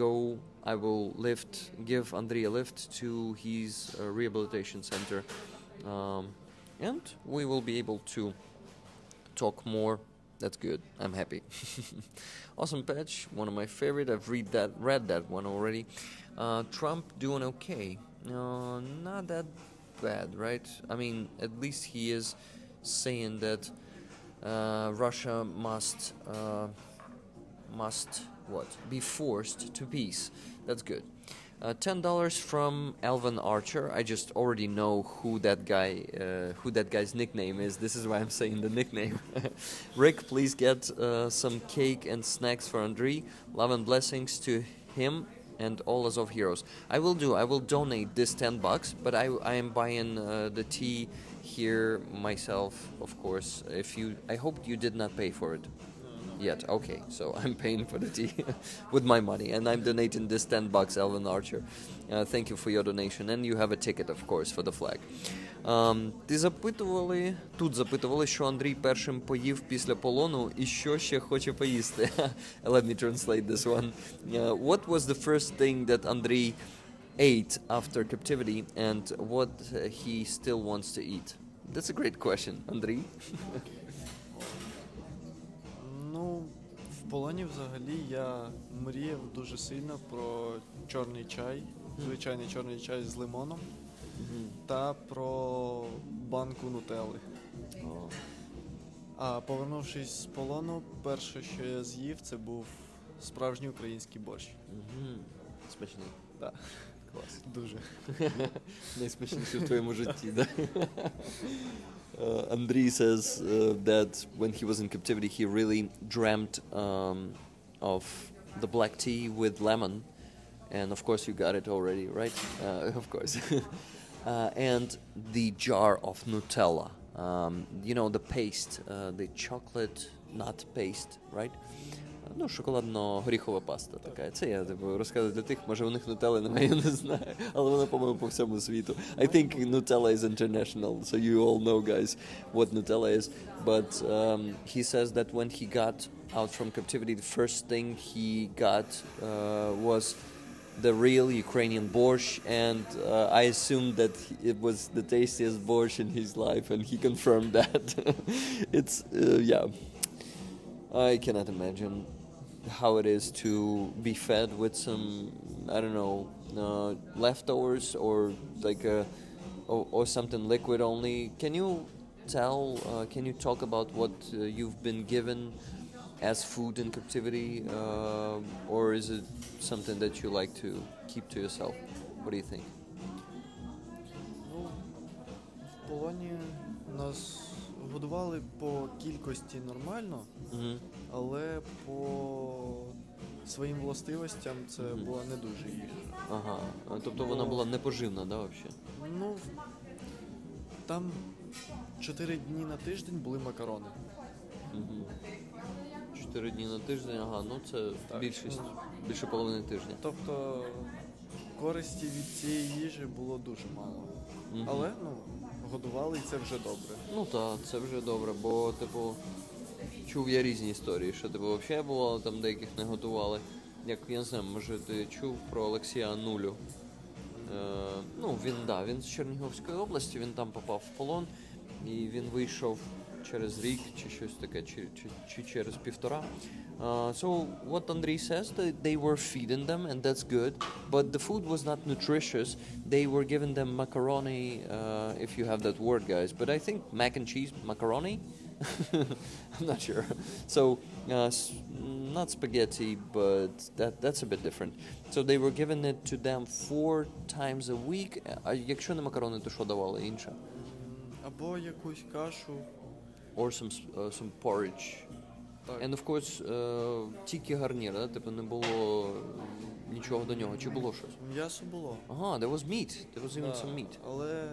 go. I will give Andrii a lift to his rehabilitation center. And we will be able to talk more. That's good. I'm happy. Awesome patch. One of my favorite. I've read that one already. Trump doing okay. Not that bad, right? I mean, at least he is saying that Russia must be forced to peace. That's good. $10 from Alvin Archer. I just already know who that guy's nickname is. This is why I'm saying the nickname. Rick, please get some cake and snacks for Andrii. Love and blessings to him and all Azov heroes. I will donate this $10, but I am buying the tea here myself, of course. I hope you did not pay for it yet. Okay, so I'm paying for the tea with my money, and I'm donating this $10, Alvin Archer. Thank you for your donation, and you have a ticket, of course, for the flag. Тут запитували, що Андрій першим поїв після полону і що ще хоче поїсти. Let me translate this one. What was the first thing that Andrii ate after captivity and what he still wants to eat? That's a great question, Andrii. Ну, в полоні взагалі я мріяв дуже сильно про чорний чай, звичайний чорний чай з лимоном, та про банку нутелли. А повернувшись з полону, перше, що я з'їв, це був справжній український борщ. Смачний. Так. Клас. Дуже. Найсмачніше в твоєму житті, да? Andrii says that when he was in captivity, he really dreamt of the black tea with lemon. And of course you got it already, right? Of course. And the jar of Nutella. You know, the paste, the chocolate nut paste, right? Ну, шоколадно-горіхова паста така. Це я розказую для тих, може у них нутелли немає, я не знаю. Але вона, по-моєму, по всьому світу. I think Nutella is international, so you all know, guys, what Nutella is. But he says that when he got out from captivity, the first thing he got was the real Ukrainian borscht, and I assumed that it was the tastiest borscht in his life, and he confirmed that. It's, yeah, I cannot imagine how it is to be fed with some, I don't know, leftovers or like or something liquid only. Can you talk about what you've been given as food in captivity, or is it something that you like to keep to yourself? What do you think? Ну, в полоні нас годували по кількості нормально, але по своїм властивостям це була не дуже їжа. Ага, тобто вона була непоживна, да, взагалі? Ну, там 4 дні на тиждень були макарони. 4 дні на тиждень, ага, ну це Так. більше половини тижня. Тобто користі від цієї їжі було дуже мало. Але, годували, і це вже добре. Ну так, це вже добре, бо, типу, чув я різні історії, що, типу, взагалі бувало, там деяких не готували. Як, я не знаю, може ти чув про Олексія Нулю. Він з Чернігівської області, він там попав в полон, і він вийшов через рік, чи щось таке, чи через півтора. So what Andrii says, they were feeding them, and that's good, but the food was not nutritious. They were giving them macaroni, if you have that word, guys, but I think mac and cheese, macaroni? I'm not sure. So, not spaghetti, but that's a bit different. So they were giving it to them 4 times a week. А якщо не макарони, то що давали інше? Або якусь кашу. Or some porridge. Так. And of course, тільки гарнір, да? Типу не було нічого до нього. Чи було щось? М'ясо було. Ага, there was meat. There was even some meat. Але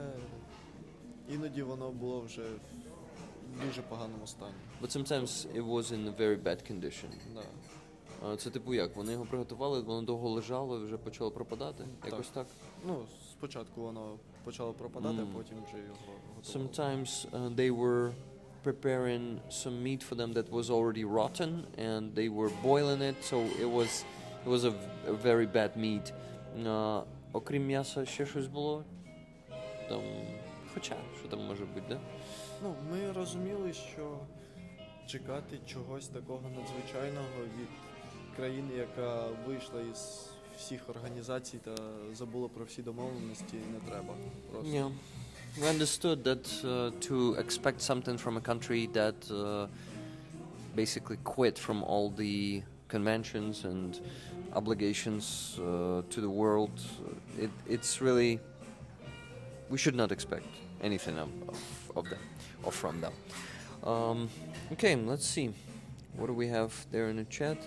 іноді воно було вже в дуже поганому стані. But sometimes it was in a very bad condition. Да. Це типу як? Вони його приготували, воно довго лежало і вже почало пропадати? Якось так? Ну, спочатку воно почало пропадати, а потім вже його готували. Sometimes they were preparing some meat for them that was already rotten, and they were boiling it, so it was a very bad meat. Окрім м'яса ще щось було? Там, хоча, що там може бути, да? Ну, ми розуміли, що чекати чогось такого надзвичайного від країни, яка вийшла із всіх організацій та забула про всі домовленості, не треба. Просто. Yeah. We understood that to expect something from a country that basically quit from all the conventions and obligations to the world, it's really, we should not expect anything of them or from them. Okay, let's see. What do we have there in the chat?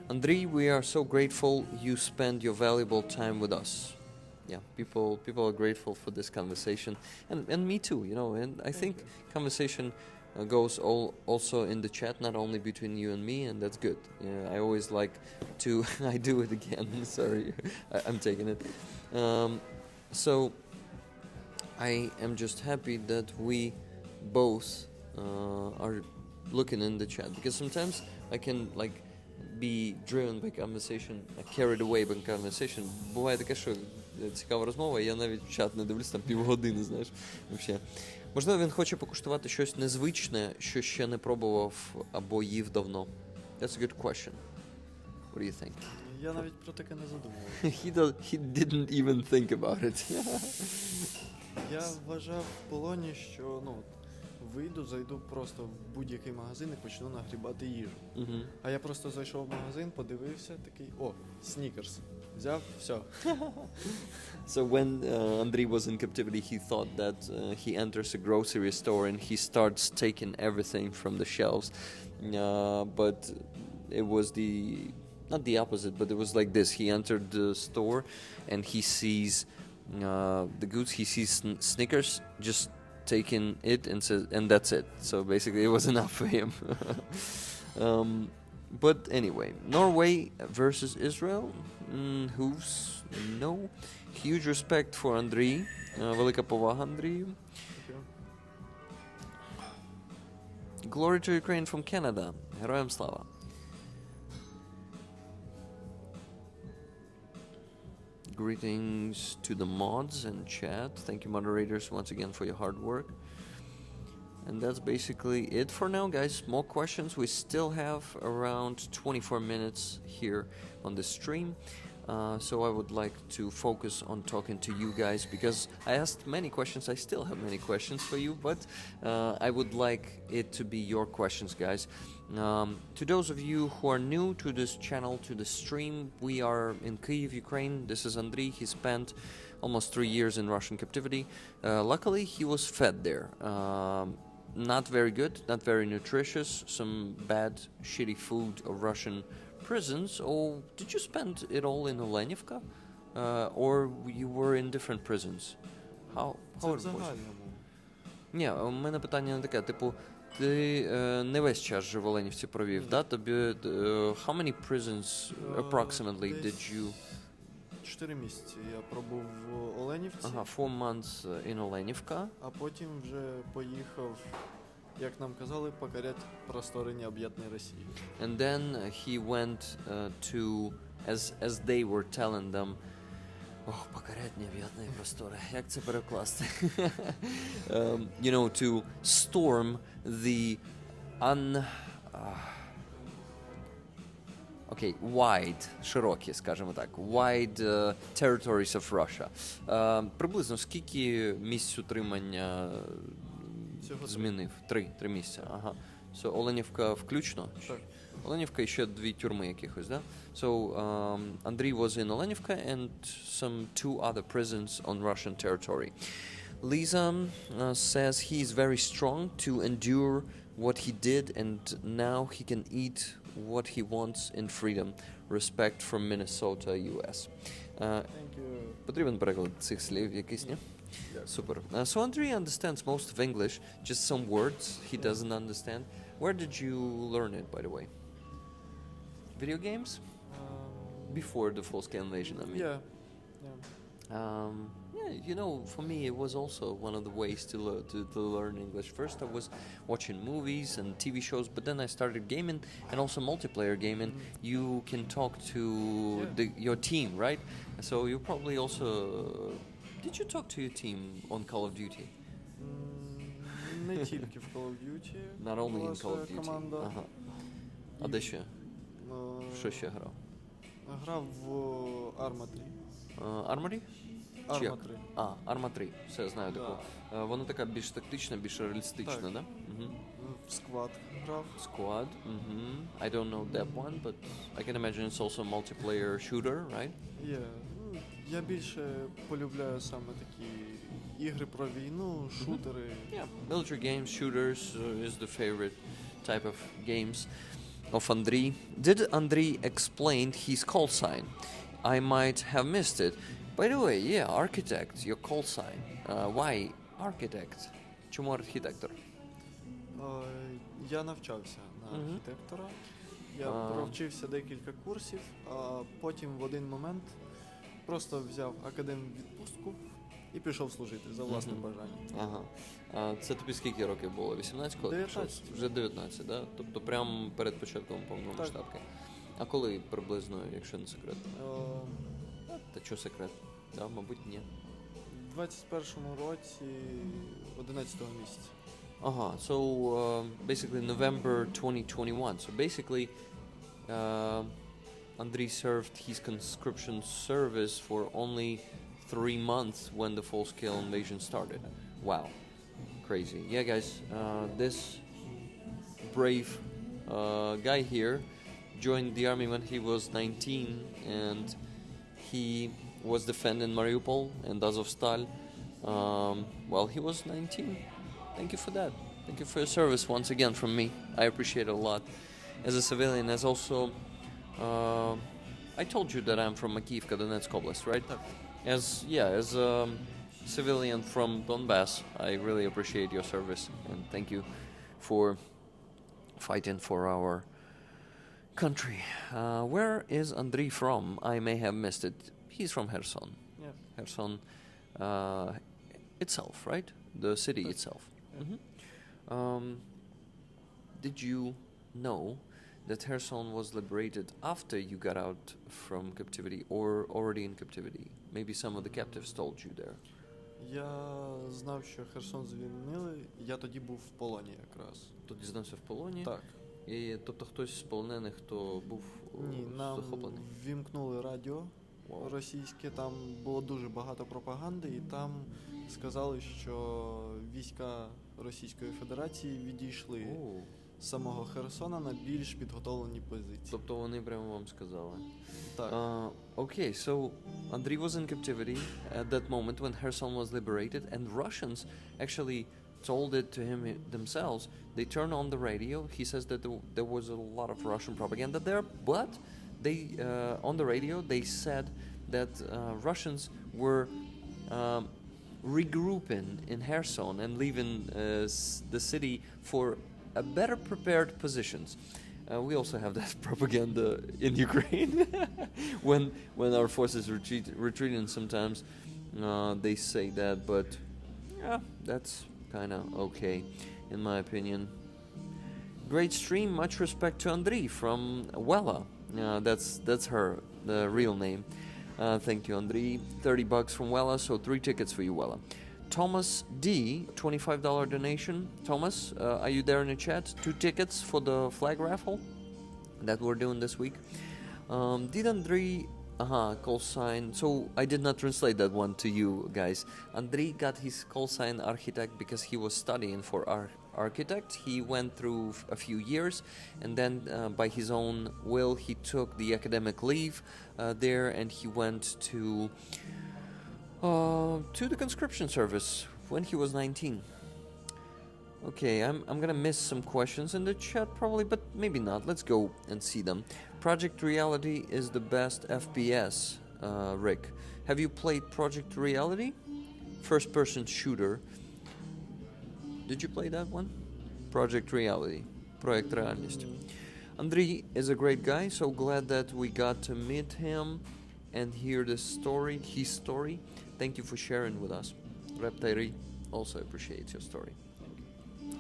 Andrii, we are so grateful you spend your valuable time with us. Yeah, people are grateful for this conversation, and me too, you know. And I think conversation goes also in the chat, not only between you and me, and that's good. Yeah, I always like to. I do it again. Sorry, I'm taking it. So I am just happy that we both are looking in the chat, because sometimes I can like be driven by conversation, carried away by conversation. Буває таке, що цікава розмова, і я навіть в чат не дивлюсь там півгодини, знаєш, взагалі. Можливо, він хоче покуштувати щось незвичне, що ще не пробував або їв давно. That's a good question. What do you think? Я навіть про таке не задумував. He didn't even think about it. Я вважав в полоні, що вийду, зайду просто в будь-який магазин і почну нагрібати їжу. А я просто зайшов в магазин, подивився, такий, снікерс. Взяв, все. So when Andrii was in captivity, he thought that he enters a grocery store and he starts taking everything from the shelves. But it was not the opposite, but it was like this. He entered the store and he sees the goods. He sees Snickers, just taking it and says, and that's it. So basically it was enough for him. But anyway, Norway versus Israel. Who's no? Huge respect for Andrii. Велика повага Андрію. Glory to Ukraine from Canada. Героям слава. Greetings to the mods and chat. Thank you, moderators, once again for your hard work. And that's basically it for now, guys. More questions. We still have around 24 minutes here on the stream. So I would like to focus on talking to you guys, because I asked many questions. I still have many questions for you, but I would like it to be your questions, guys. To those of you who are new to this channel, to the stream, we are in Kyiv, Ukraine. This is Andrii. He spent almost 3 years in Russian captivity. Luckily, he was fed there. Not very good, not very nutritious, some bad, shitty food of Russian prisons. Or did you spend it all in Olenivka? Or you were in different prisons? How Це it в was? загальному. Ні, у мене питання не таке, типу, ти не весь час же в Оленівці провів, да? Тобі, how many prisons approximately did Десь you... 4 місяці я пробув в Оленівці, Ага, 4 months in Оленівка. а потім вже поїхав, як нам казали, покорять простори необ'ятної Росії. And then he went to, as they were telling them, покорять необ'ятні простори. Як це перекласти? You know, to storm the wide, широкі, скажімо так, wide territories of Russia. Приблизно скільки місць утримання змінив? 3 місця, ага. So, Оленівка включно? Так. Оленівка і ще 2 тюрми якихось, да? So, Andrii was in Olenivka and some 2 other prisons on Russian territory. Lisa says he is very strong to endure what he did, and now he can eat what he wants in freedom. Respect from Minnesota, US. Thank you. Потрібен переклад цих слів якийсь, ні? Супер. So Andrii understands most of English, just some words he doesn't understand. Where did you learn it, by the way? Video games? Before the full-scale invasion, I mean. Yeah. Yeah, you know, for me it was also one of the ways to learn English. First I was watching movies and TV shows, but then I started gaming, and also multiplayer gaming. You can talk to your team, right? So you probably also... Did you talk to your team on Call of Duty? Не тільки в Call of Duty. Not only in Call of Duty. Команда. Ага. А де ще? Що ще грав? Грав в Arma 3. Armory? Чи як? Arma 3. Arma 3. Все, знаю таку. Вона така більш тактична, більш реалістична, Так. да? В Squad грав. Squad. I don't know that one, but I can imagine it's also a multiplayer shooter, right? Є. Я більше полюбляю саме такі ігри про війну, шутери. Yeah, military games, shooters is the favorite type of games of Andrii. Did Andrii explain his call sign? I might have missed it. By the way, yeah, architect, your call sign. Why architect? Чому архітектор? Я навчався на архітектора. Я провчився декілька курсів, а потім в один момент просто взяв відпустку і пішов служити за власним бажанням. Ага. А це тобі скільки років було? 18, коли ти пішов? 19. Вже 19, да? Тобто прямо перед початком повномасштабки. А коли приблизно, якщо не секрет? Та що секрет? Да, мабуть, ні. У 21-му році 11-го місяця. Ага, so basically November 2021. So basically, Andrii served his conscription service for only 3 months when the full-scale invasion started. Wow, crazy. Yeah, guys, this brave guy here joined the army when he was 19, and he was defending Mariupol and Azovstal while he was 19. Thank you for that. Thank you for your service once again from me. I appreciate it a lot. As a civilian, as also, I told you that I'm from Makivka, Donetsk Oblast, right? As a civilian from Donbass, I really appreciate your service and thank you for fighting for our country. Where is Andrii from? I may have missed it. He's from Kherson. Yeah. Kherson itself, right? The city itself. Yeah. Did you know that Kherson was liberated after you got out from captivity or already in captivity? Maybe some of the captives told you there. Я знав, що Херсон звільнили, я тоді був в полоні якраз. То дізнався в полоні? Так. І, тобто хтось з полонених, хто був Ні, нам захоплений? ввімкнули радіо Wow. російське, там було дуже багато пропаганди, і там сказали, що війська Російської Федерації відійшли О, з самого Херсона на більш підготовлені позиції. тобто вони прямо вам сказали. Так. Okay, so Andrii was in captivity at that moment when Kherson was liberated, and Russians actually told it to him themselves. They turned on the radio. He says that there was a lot of Russian propaganda there, but they on the radio they said that Russians were regrouping in Kherson and leaving the city for a better prepared positions. We also have that propaganda in Ukraine. when our forces retreating, sometimes they say that, but yeah, that's kind of okay, in my opinion. Great stream. Much respect to Andrii from Wella. That's her, the real name. Thank you, Andrii. $30 from Wella, so 3 tickets for you, Wella. Thomas D, $25 donation. Thomas, are you there in the chat? 2 tickets for the flag raffle that we're doing this week. Did Andrii call sign? So I did not translate that one to you guys. Andrii got his call sign architect because he was studying for architect. He went through a few years, and then by his own will he took the academic leave there, and he went to the conscription service when he was 19. Okay, I'm gonna miss some questions in the chat probably, but maybe not. Let's go and see them. Project Reality is the best FPS, Rick. Have you played Project Reality? First-person shooter. Did you play that one? Project Reality. Проект Реальність. Andrii is a great guy, so glad that we got to meet him and hear his story. Thank you for sharing with us. Reptiri also appreciates your story.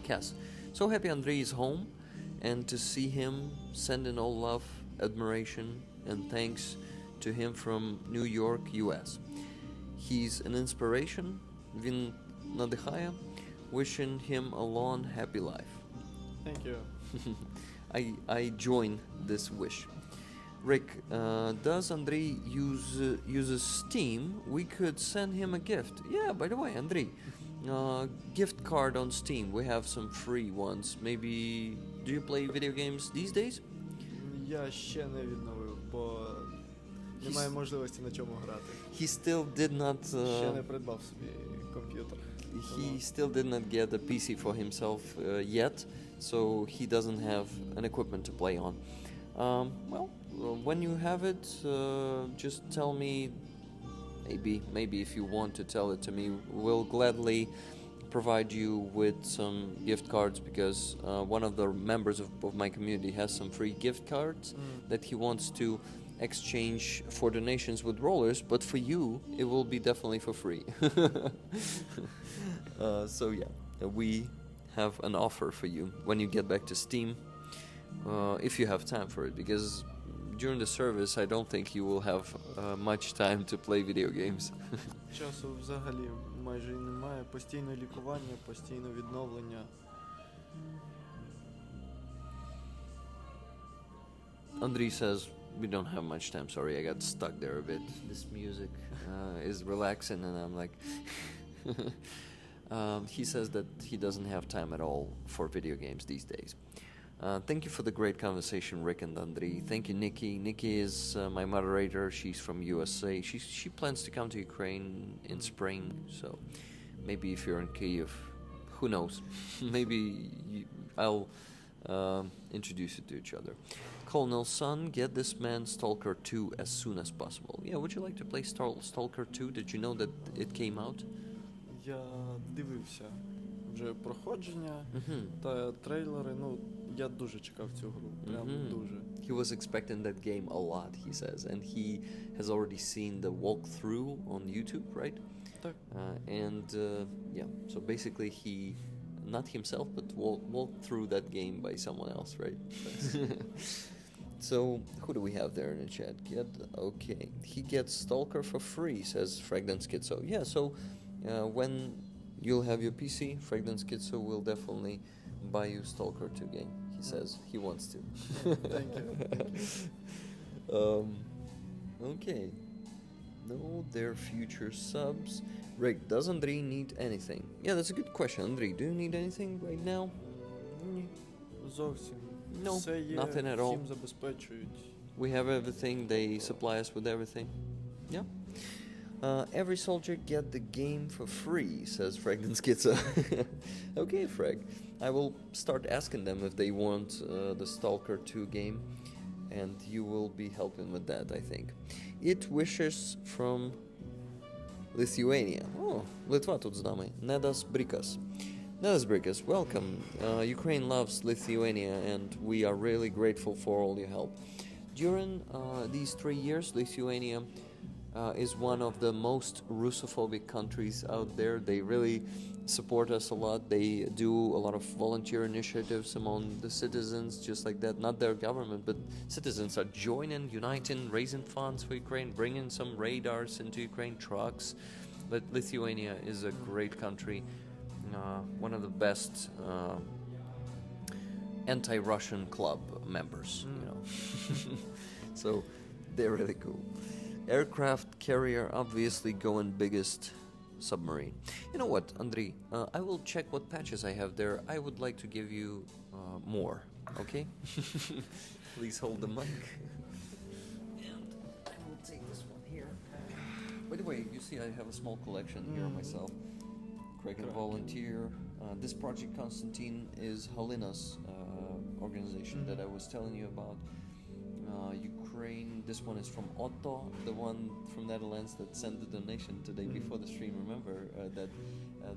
Cass, so happy Andrii is home, and to see him, sending all love, admiration, and thanks to him from New York, US. He's an inspiration. Він надихає. Wishing him a long, happy life. Thank you. I join this wish. Rick, does Andrii uses Steam? We could send him a gift. Yeah, by the way, Andrii, gift card on Steam. We have some free ones. Maybe, do you play video games these days? Я ще не відновив, бо немає можливості на чому грати. He still did not... Ще не придбав собі комп'ютер. He still did not get a PC for himself yet, so he doesn't have an equipment to play on. When you have it, just tell me. Maybe if you want to tell it to me, we'll gladly provide you with some gift cards, because one of the members of my community has some free gift cards that he wants to exchange for donations with rollers, but for you, it will be definitely for free. So yeah, we have an offer for you when you get back to Steam, if you have time for it, because during the service I don't think you will have much time to play video games. Часу взагалі майже і немає. Постійне лікування, постійне відновлення. Andrii says, we don't have much time, sorry, I got stuck there a bit. This music is relaxing and I'm like... he says that he doesn't have time at all for video games these days. Thank you for the great conversation, Rick and Andrii. Thank you, Nikki. Nikki is my moderator. She's from USA. She plans to come to Ukraine in spring, so maybe if you're in Kyiv, who knows? Maybe I'll introduce you to each other. Colonel's son, get this man Stalker 2 as soon as possible. Yeah, would you like to play Stalker 2? Did you know that it came out? Я дивився вже проходження та трейлери. Ну, я дуже чекав цю гру. Прям дуже. He was expecting that game a lot, he says, and he has already seen the walkthrough on YouTube, right? Так. Yeah, so basically he, not himself, but walked through that game by someone else, right? So, who do we have there in the chat? Okay. He gets Stalker for free, says Fragdan Schizo. Yeah, so when you'll have your PC, Fragdan Schizo will definitely buy you Stalker 2 game. He says he wants to. Thank you. Okay. No, their future subs. Rick, does Andrii need anything? Yeah, that's a good question. Andrii, do you need anything right now? Ні, зовсім. No, Все є, nothing at all. всім забезпечують. We have everything, they supply us with everything. Yeah. Every soldier get the game for free, says Fragdan Schizo. Okay, Frag. I will start asking them if they want the Stalker 2 game, and you will be helping with that, I think. It wishes from Lithuania. Oh, Litva тут з нами. Nedas Brikas. Nedas Brikas, welcome. Ukraine loves Lithuania, and we are really grateful for all your help. During these 3 years, Lithuania is one of the most Russophobic countries out there. They really support us a lot. They do a lot of volunteer initiatives among the citizens, just like that. Not their government, but citizens are joining, uniting, raising funds for Ukraine, bringing some radars into Ukraine, trucks. But Lithuania is a great country, one of the best anti-Russian club members, you know. So they're really cool. Aircraft carrier, obviously going biggest submarine. You know what, Andrii? I will check what patches I have there. I would like to give you more, okay? Please hold the mic. And I will take this one here. By the way, you see I have a small collection here myself. Kraken Volunteer. This project, Constantine, is Halina's organization that I was telling you about. Ukraine, this one is from Otto, the one from Netherlands that sent the donation today before the stream. Remember that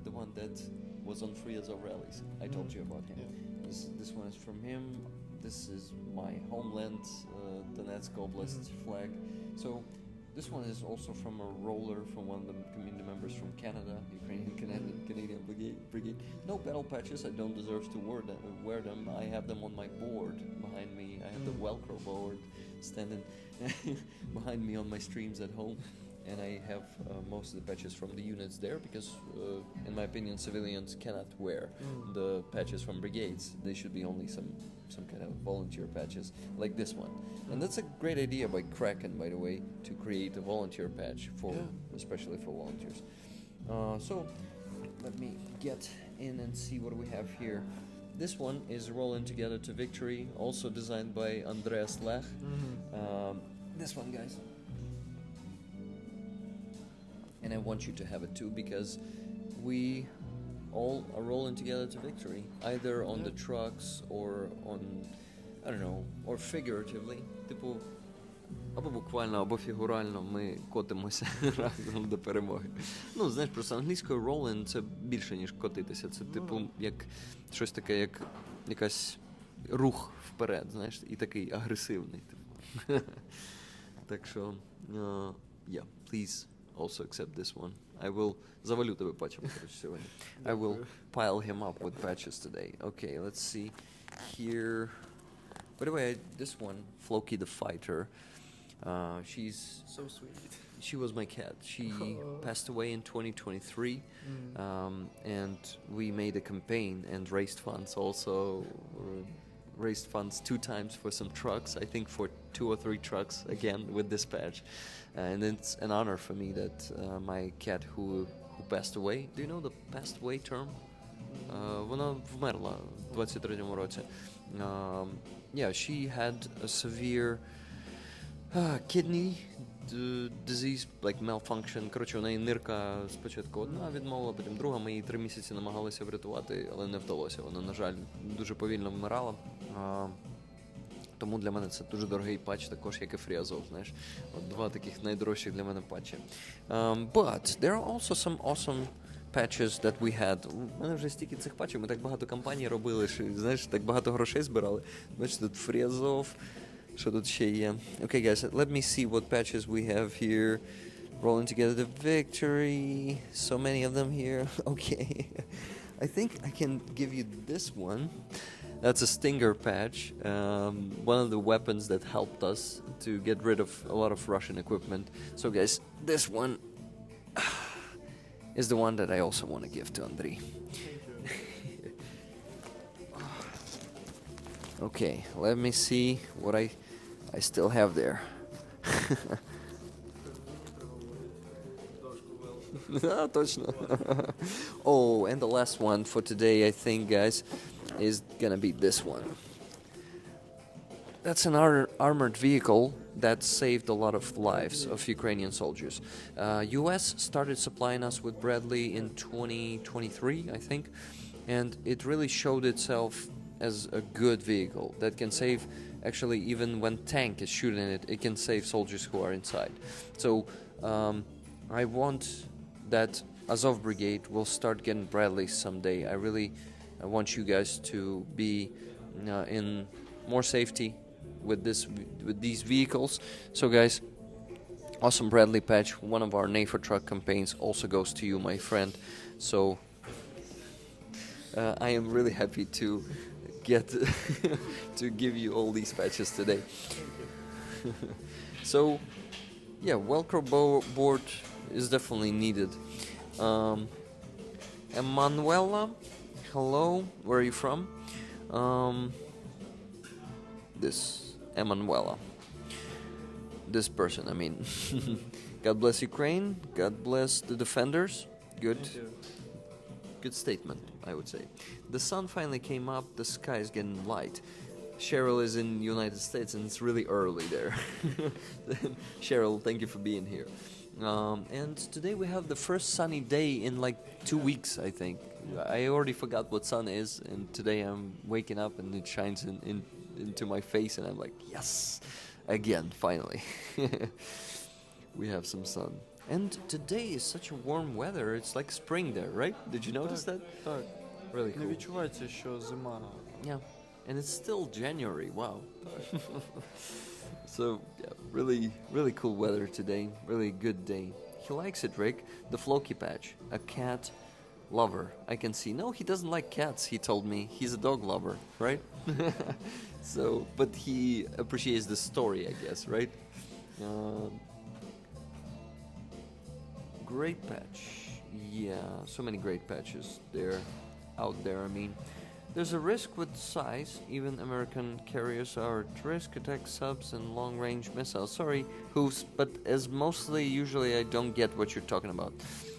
the one that was on Free Azov rallies. I told you about him. Yeah. This one is from him. This is my homeland, Donetsk Oblast flag. So this one is also from a roller from one of the community members from Canada, Ukrainian Canadian Brigade. No battle patches, I don't deserve to wear them. I have them on my board behind me. I have the Velcro board standing behind me on my streams at home. And I have most of the patches from the units there because, in my opinion, civilians cannot wear the patches from brigades. They should be only some kind of volunteer patches like this one. And that's a great idea by Kraken, by the way, to create a volunteer patch for, especially for volunteers. So let me get in and see what we have here. This one is Rolling Together to Victory, also designed by Andreas Lech. This one, guys. And I want you to have it too because we all are rolling together to victory, either on the trucks or on, I don't know, or figuratively. Типу, або буквально, або фігурально ми котимося разом до перемоги. Ну, знаєш, просто англійською rolling це більше, ніж котитися. Це, типу, як щось таке, як якась рух вперед, знаєш, і такий агресивний. Типу. Так що, yeah, please also accept this one. I will завалю тебе патчем, коротше, сьогодні. I will pile him up with patches today. Okay, let's see here. By the way, this one, Floki the Fighter, she's So sweet. she was my cat. She passed away in 2023, and we made a campaign and raised funds also. Raised funds 2 times for some trucks, I think for 2 or 3 trucks again with this patch. And it's an honor for me that my cat who passed away, do you know the passed away term? Вона вмерла в 23-му році. Yeah, she had a severe kidney disease, like malfunction. Коротше, у неї нирка спочатку одна відмовила, потім друга. Ми її 3 місяці намагалися врятувати, але не вдалося. Вона, на жаль, дуже повільно вмирала. Тому для мене це дуже дорогий патч, також як і фріазол, знаєш. От 2 таких найдорожчих для мене патчі. But there are also some awesome patches that we had. У мене вже стільки цих патчів, ми так багато кампаній робили, що, знаєш, так багато грошей збирали. Бачите, тут фріазол. Що тут ще є? Okay, guys, let me see what patches we have here. Rolling together the victory. So many of them here. Okay. I think I can give you this one. That's a Stinger patch. One of the weapons that helped us to get rid of a lot of Russian equipment. So, guys, this one is the one that I also want to give to Andrii. Okay, let me see what I still have there. Точно. Oh, and the last one for today, I think, guys, is gonna be this one. That's an armored vehicle that saved a lot of lives of Ukrainian soldiers. U.S. started supplying us with Bradley in 2023, I think, and it really showed itself as a good vehicle that can save, actually, even when tank is shooting it can save soldiers who are inside. So I want that Azov Brigade will start getting Bradleys someday. I want you guys to be in more safety with these vehicles. So, guys, awesome Bradley patch. One of our NAFA truck campaigns also goes to you, my friend. So I am really happy to get to give you all these patches today. So, yeah, Velcro board is definitely needed. Emanuela, hello, where are you from? This Emanuela, this person, I mean. God bless Ukraine, God bless the defenders. Good statement, I would say. The sun finally came up, the sky is getting light. Cheryl is in the United States and it's really early there. Cheryl, thank you for being here. And today we have the first sunny day in like 2 weeks, I think. I already forgot what sun is, and today I'm waking up and it shines into my face and I'm like, yes, again, finally. We have some sun. And today is such a warm weather. It's like spring there, right? Did you notice that? Так. Really Не cool. відчувається, що зима. Yeah. And it's still January. Wow. So, yeah, really cool weather today. Really good day. He likes it, Rick. The Floki patch. A cat lover. I can see. No, he doesn't like cats, he told me. He's a dog lover, right? So, but he appreciates the story, I guess, right? Great patch. Yeah, so many great patches there, out there, I mean. There's a risk with size. Even American carriers are at risk. Attack subs and long-range missiles. Sorry, but as mostly, usually I don't get what you're talking about.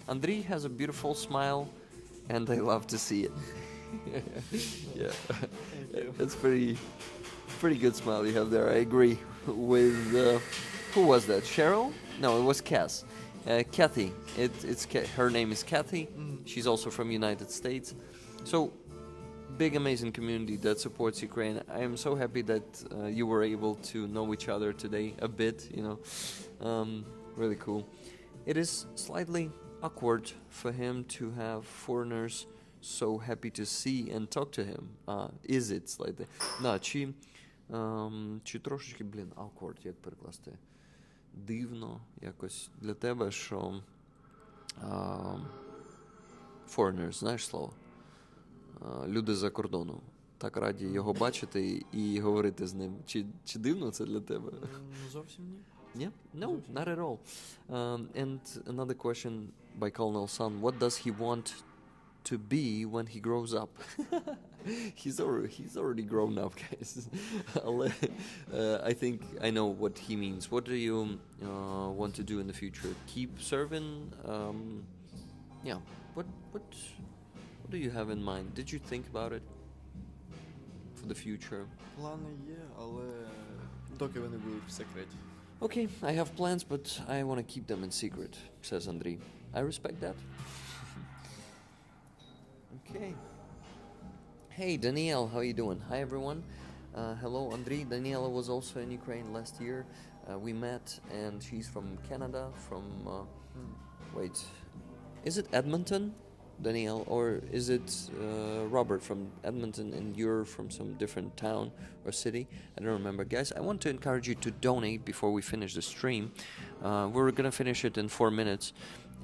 Andrii has a beautiful smile, and I love to see it. Yeah, it's pretty good smile you have there. I agree with who was that? Cheryl? No, it was Cass. Kathy. Her name is Kathy. She's also from United States. So. Big amazing community that supports Ukraine. I am so happy that you were able to know each other today a bit, you know. Really cool. It is slightly awkward for him to have foreigners so happy to see and talk to him. Is it slightly? Да, чи трошечки, awkward, як перекласти? дивно якось для тебе, що foreigners, знаєш слово? Люди за кордону. Так раді його бачити і говорити з ним. Чи дивно це для тебе? Зовсім ні. Yeah? No, not at all. And another question by Colonel Sun. What does he want to be when he grows up? He's already grown up, guys. I think I know what he means. What do you want to do in the future? Keep serving? Yeah. What do you have in mind? Did you think about it for the future? Плани є, але доки вони будуть в секреті. Okay, I have plans, but I want to keep them in secret, says Andrii. I respect that. Okay. Hey, Danielle, how are you doing? Hi, everyone. Hello, Andrii. Daniela was also in Ukraine last year. We met, and she's from Canada, from... Wait, is it Edmonton, Danielle, or is it Robert from Edmonton and you're from some different town or city? I don't remember. Guys, I want to encourage you to donate before we finish the stream. We're gonna finish it in 4 minutes.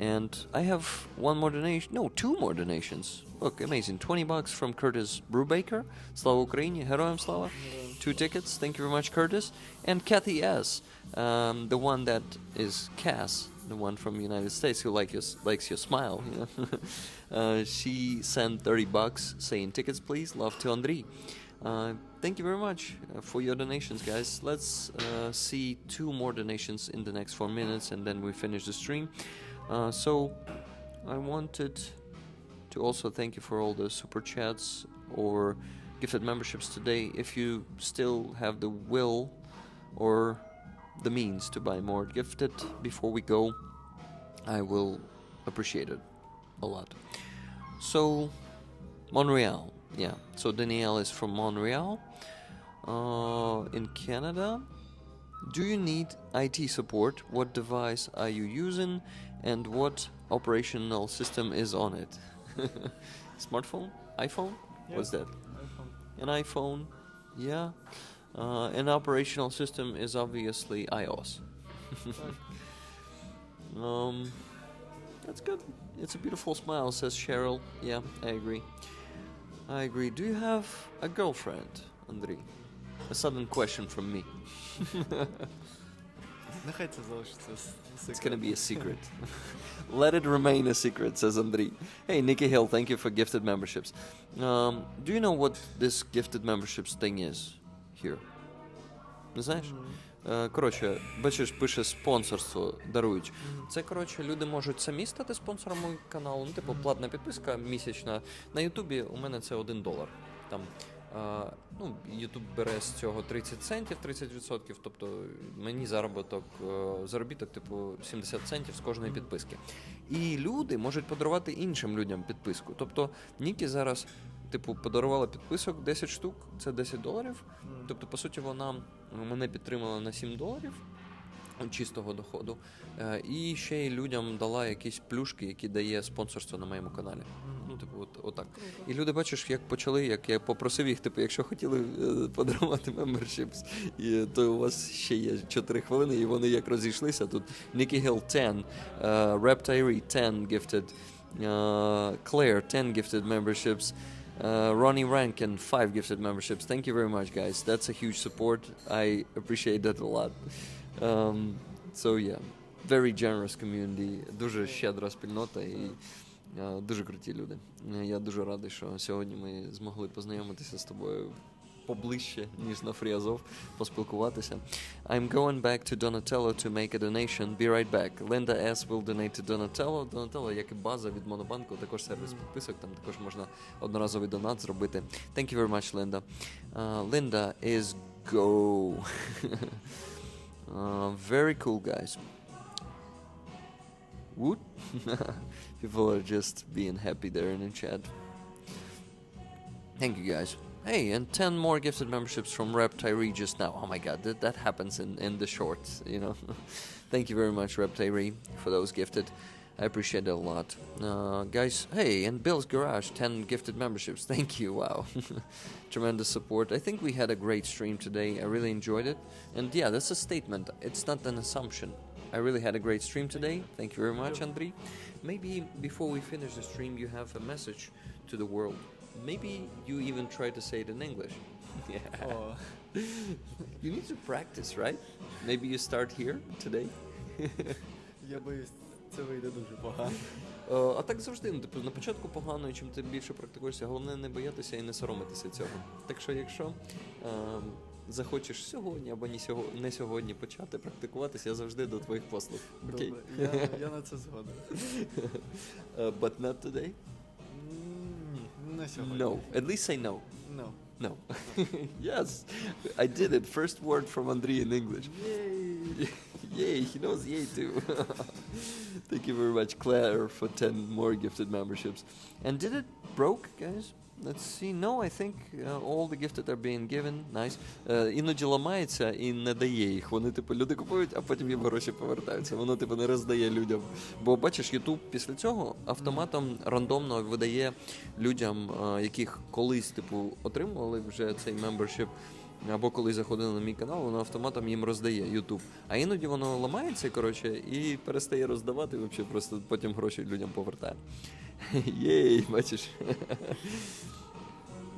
And I have one more donation. No, 2 more donations. Look, amazing. $20 from Curtis Brubaker. Slava Ukraini. Heroям slava. 2 tickets. Thank you very much, Curtis. And Kathy S. The one that is Cass. The one from the United States who likes your smile. You know? She sent $30 saying, tickets please, love to Andrii. Thank you very much for your donations, guys. Let's see 2 more donations in the next 4 minutes and then we finish the stream. So I wanted to also thank you for all the super chats or gifted memberships today. If you still have the will or the means to buy more gifted before we go, I will appreciate it a lot. So Montreal, yeah, so Danielle is from Montreal in Canada. Do you need IT support? What device are you using and what operational system is on it? Smartphone? iPhone? Yeah. What's that? iPhone. An iPhone, yeah. An operational system is obviously iOS. That's good. It's a beautiful smile, says Cheryl. Yeah, I agree. I agree. Do you have a girlfriend, Andrii? A sudden question from me. Нехай це залишиться It's gonna be a secret. Let it remain a secret, says Andrii. Hey, Nikki Hill, thank you for gifted memberships. Do you know what this gifted memberships thing is here? Не знаєш? Коротше, бачиш, пише спонсорство, дарують. Це, коротше, люди можуть самі стати спонсором мого каналу. Ну, типу, платна підписка місячна. На Ютубі у мене це $1. Там, ну, Ютуб бере з цього 30 центів, 30%, тобто мені заробіток, типу, 70 центів з кожної підписки. І люди можуть подарувати іншим людям підписку. Тобто, Нікі зараз, типу, подарувала підписок 10 штук, це $10. Тобто, по суті, вона мене підтримала на $7 чистого доходу. І ще й людям дала якісь плюшки, які дає спонсорство на моєму каналі. Ну, типу, отак. І люди, бачиш, як почали, як я попросив їх, типу, якщо хотіли подарувати memberships, і то у вас ще є 4 хвилини, і вони як розійшлися. Тут Nikki Hill 10, Reptyree 10 gifted, Claire 10 gifted memberships, Ronnie Rankin 5 gifted memberships. Thank you very much, guys. That's a huge support. I appreciate that a lot. So yeah, very generous community, дуже щедра спільнота і дуже круті люди. Я дуже радий, що сьогодні ми змогли познайомитися з тобою поближче, ніж на Free Azov, поспілкуватися. I'm going back to Donatello to make a donation. Be right back. Linda S. will donate to Donatello. Donatello, як і база від Монобанку, також сервіс підписок, там також можна одноразовий донат зробити. Thank you very much, Linda. Linda is go. Very cool, guys. Woot? People are just being happy there in the chat. Thank you, guys. Hey, and 10 more gifted memberships from Reptyree just now. Oh my god, that happens in the shorts, you know. Thank you very much, Reptyree, for those gifted. I appreciate it a lot. Guys, hey, and Bill's Garage, 10 gifted memberships. Thank you, wow. Tremendous support. I think we had a great stream today. I really enjoyed it. And yeah, that's a statement. It's not an assumption. I really had a great stream today. Thank you very much, Andrii. Maybe before we finish the stream, you have a message to the world. Maybe you even try to say it in English. Yeah. О, You need to practice, right? Maybe you start here today. я боюсь, це вийде дуже погано. А так завжди, ну, типу, на початку погано, і чим ти більше практикуєшся, головне не боятися і не соромитися цього. Так що, якщо захочеш сьогодні або не сьогодні почати практикуватися, я завжди до твоїх послуг. Окей? Добре, я на це згоден. But not today? Ні, не сьогодні. No. At least say no. No. No. Yes, I did it. First word from Andrii in English. Yay! Yay, he knows yay too. Thank you very much, Claire, for 10 more gifted memberships. And did it broke, guys? Let's see. No, I think all the gifted are being given. Nice. Іноді ламається і не дає їх. Вони, типу, люди купують, а потім їм гроші повертаються. Воно, типу, не роздає людям. Бо, бачиш, YouTube після цього автоматом рандомно видає людям, яких колись, типу, отримували вже цей membership, або коли заходили на мій канал, воно автоматом їм роздає YouTube. А іноді воно ламається, коротше, і перестає роздавати, і взагалі просто потім гроші людям повертає. Єй, бачиш.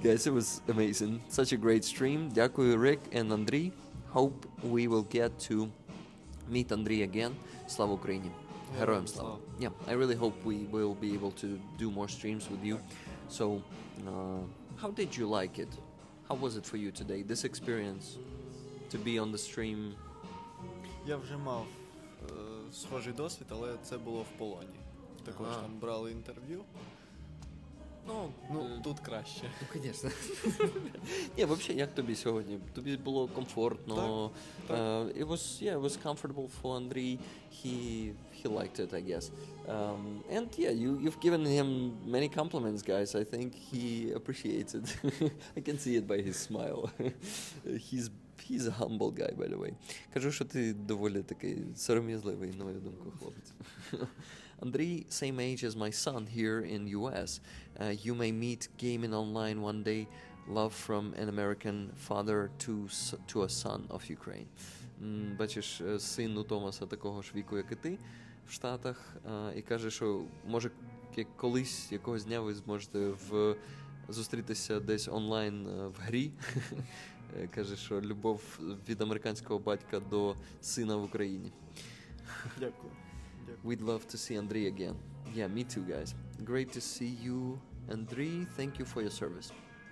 Guys, it was amazing. Such a great stream. Дякую, Rick and Andrii. Hope we will get to meet Andrii again. Слава Україні. Героям слава. Yeah, I really hope we will be able to do more streams with you. So, how did you like it? How was it for you today, this experience, to be on the stream? Я вже мав схожий досвід, але це було в полоні. Також там брали інтерв'ю. Ну, тут краще. Ну, звісно. Ні, взагалі, як тобі сьогодні? Тобі було комфортно? Так. It was comfortable for Andrii. He liked it, I guess. And yeah, you've given him many compliments, guys. I think he appreciates it. I can see it by his smile. He's a humble guy, by the way. Кажу, що ти доволі такий сором'язливий, на мою думку, хлопець. Andrii, same age as my son here in US. You may meet gaming online one day. Love from an American father to a son of Ukraine. Бачиш, син у Томаса такого ж віку, як і ти, в Штатах, і каже, що може колись якогось дня ви зможете зустрітися десь онлайн в грі. Каже, що любов від американського батька до сина в Україні. Дякую. We'd love to see Andrii again. Yeah, me too, guys. Great to see you, Andrii. Thank you for your service.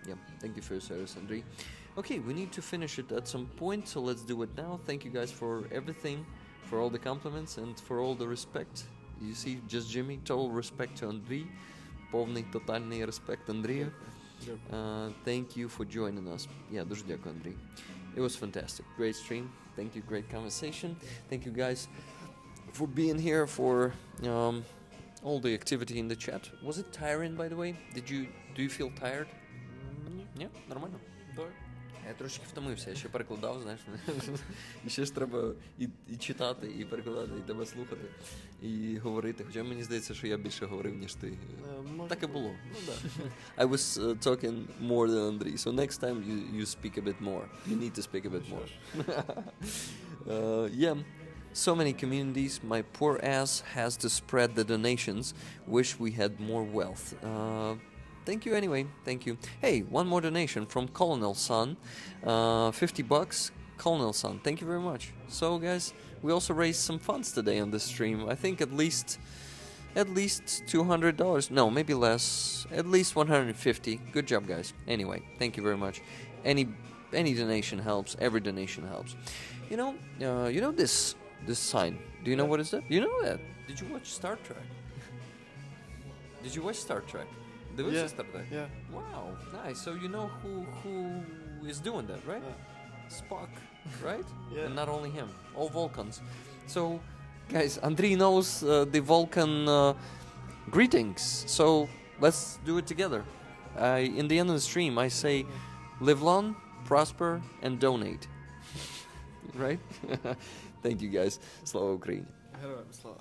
Yeah, thank you for your service, Andrii. Okay, we need to finish it at some point, so let's do it now. Thank you guys for everything, for all the compliments and for all the respect. You see, just Jimmy, total respect to Andrii. Повний, тотальний респект Андрію. Thank you for joining us. Yeah, дуже дякую, Andrii. It was fantastic. Great stream. Thank you, great conversation. Thank you, guys, for being here, for all the activity in the chat. Was it tiring, by the way? Do you feel tired? Ні? Нормально? Так. Я трошки втомився, я ще перекладав, знаєш. І ще ж треба і читати, і перекладати, і тебе слухати, і говорити. Хоча мені здається, що я більше говорив, ніж ти. Так і було. Ну, да. I was talking more than Andrii, so next time you speak a bit more. You need to speak a bit more. Yeah. So many communities. My poor ass has to spread the donations. Wish we had more wealth. Thank you anyway. Thank you. Hey, one more donation from Colonel Son. $50. Colonel Son. Thank you very much. So, guys, we also raised some funds today on this stream. I think at least $200. No, maybe less. At least 150. Good job, guys. Anyway, thank you very much. Any donation helps. Every donation helps. You know this sign. Do you know what is that? You know that? Did you watch Star Trek? Did you watch Star Trek? Yeah. Star Trek? Yeah. Wow, nice. So you know who is doing that, right? Spock, right? Yeah. And not only him, all Vulcans. So, guys, Andrii knows the Vulcan greetings. So let's do it together. In the end of the stream, I say, live long, prosper, and donate. Right? Thank you, guys. Slava Ukraini. Героям слава.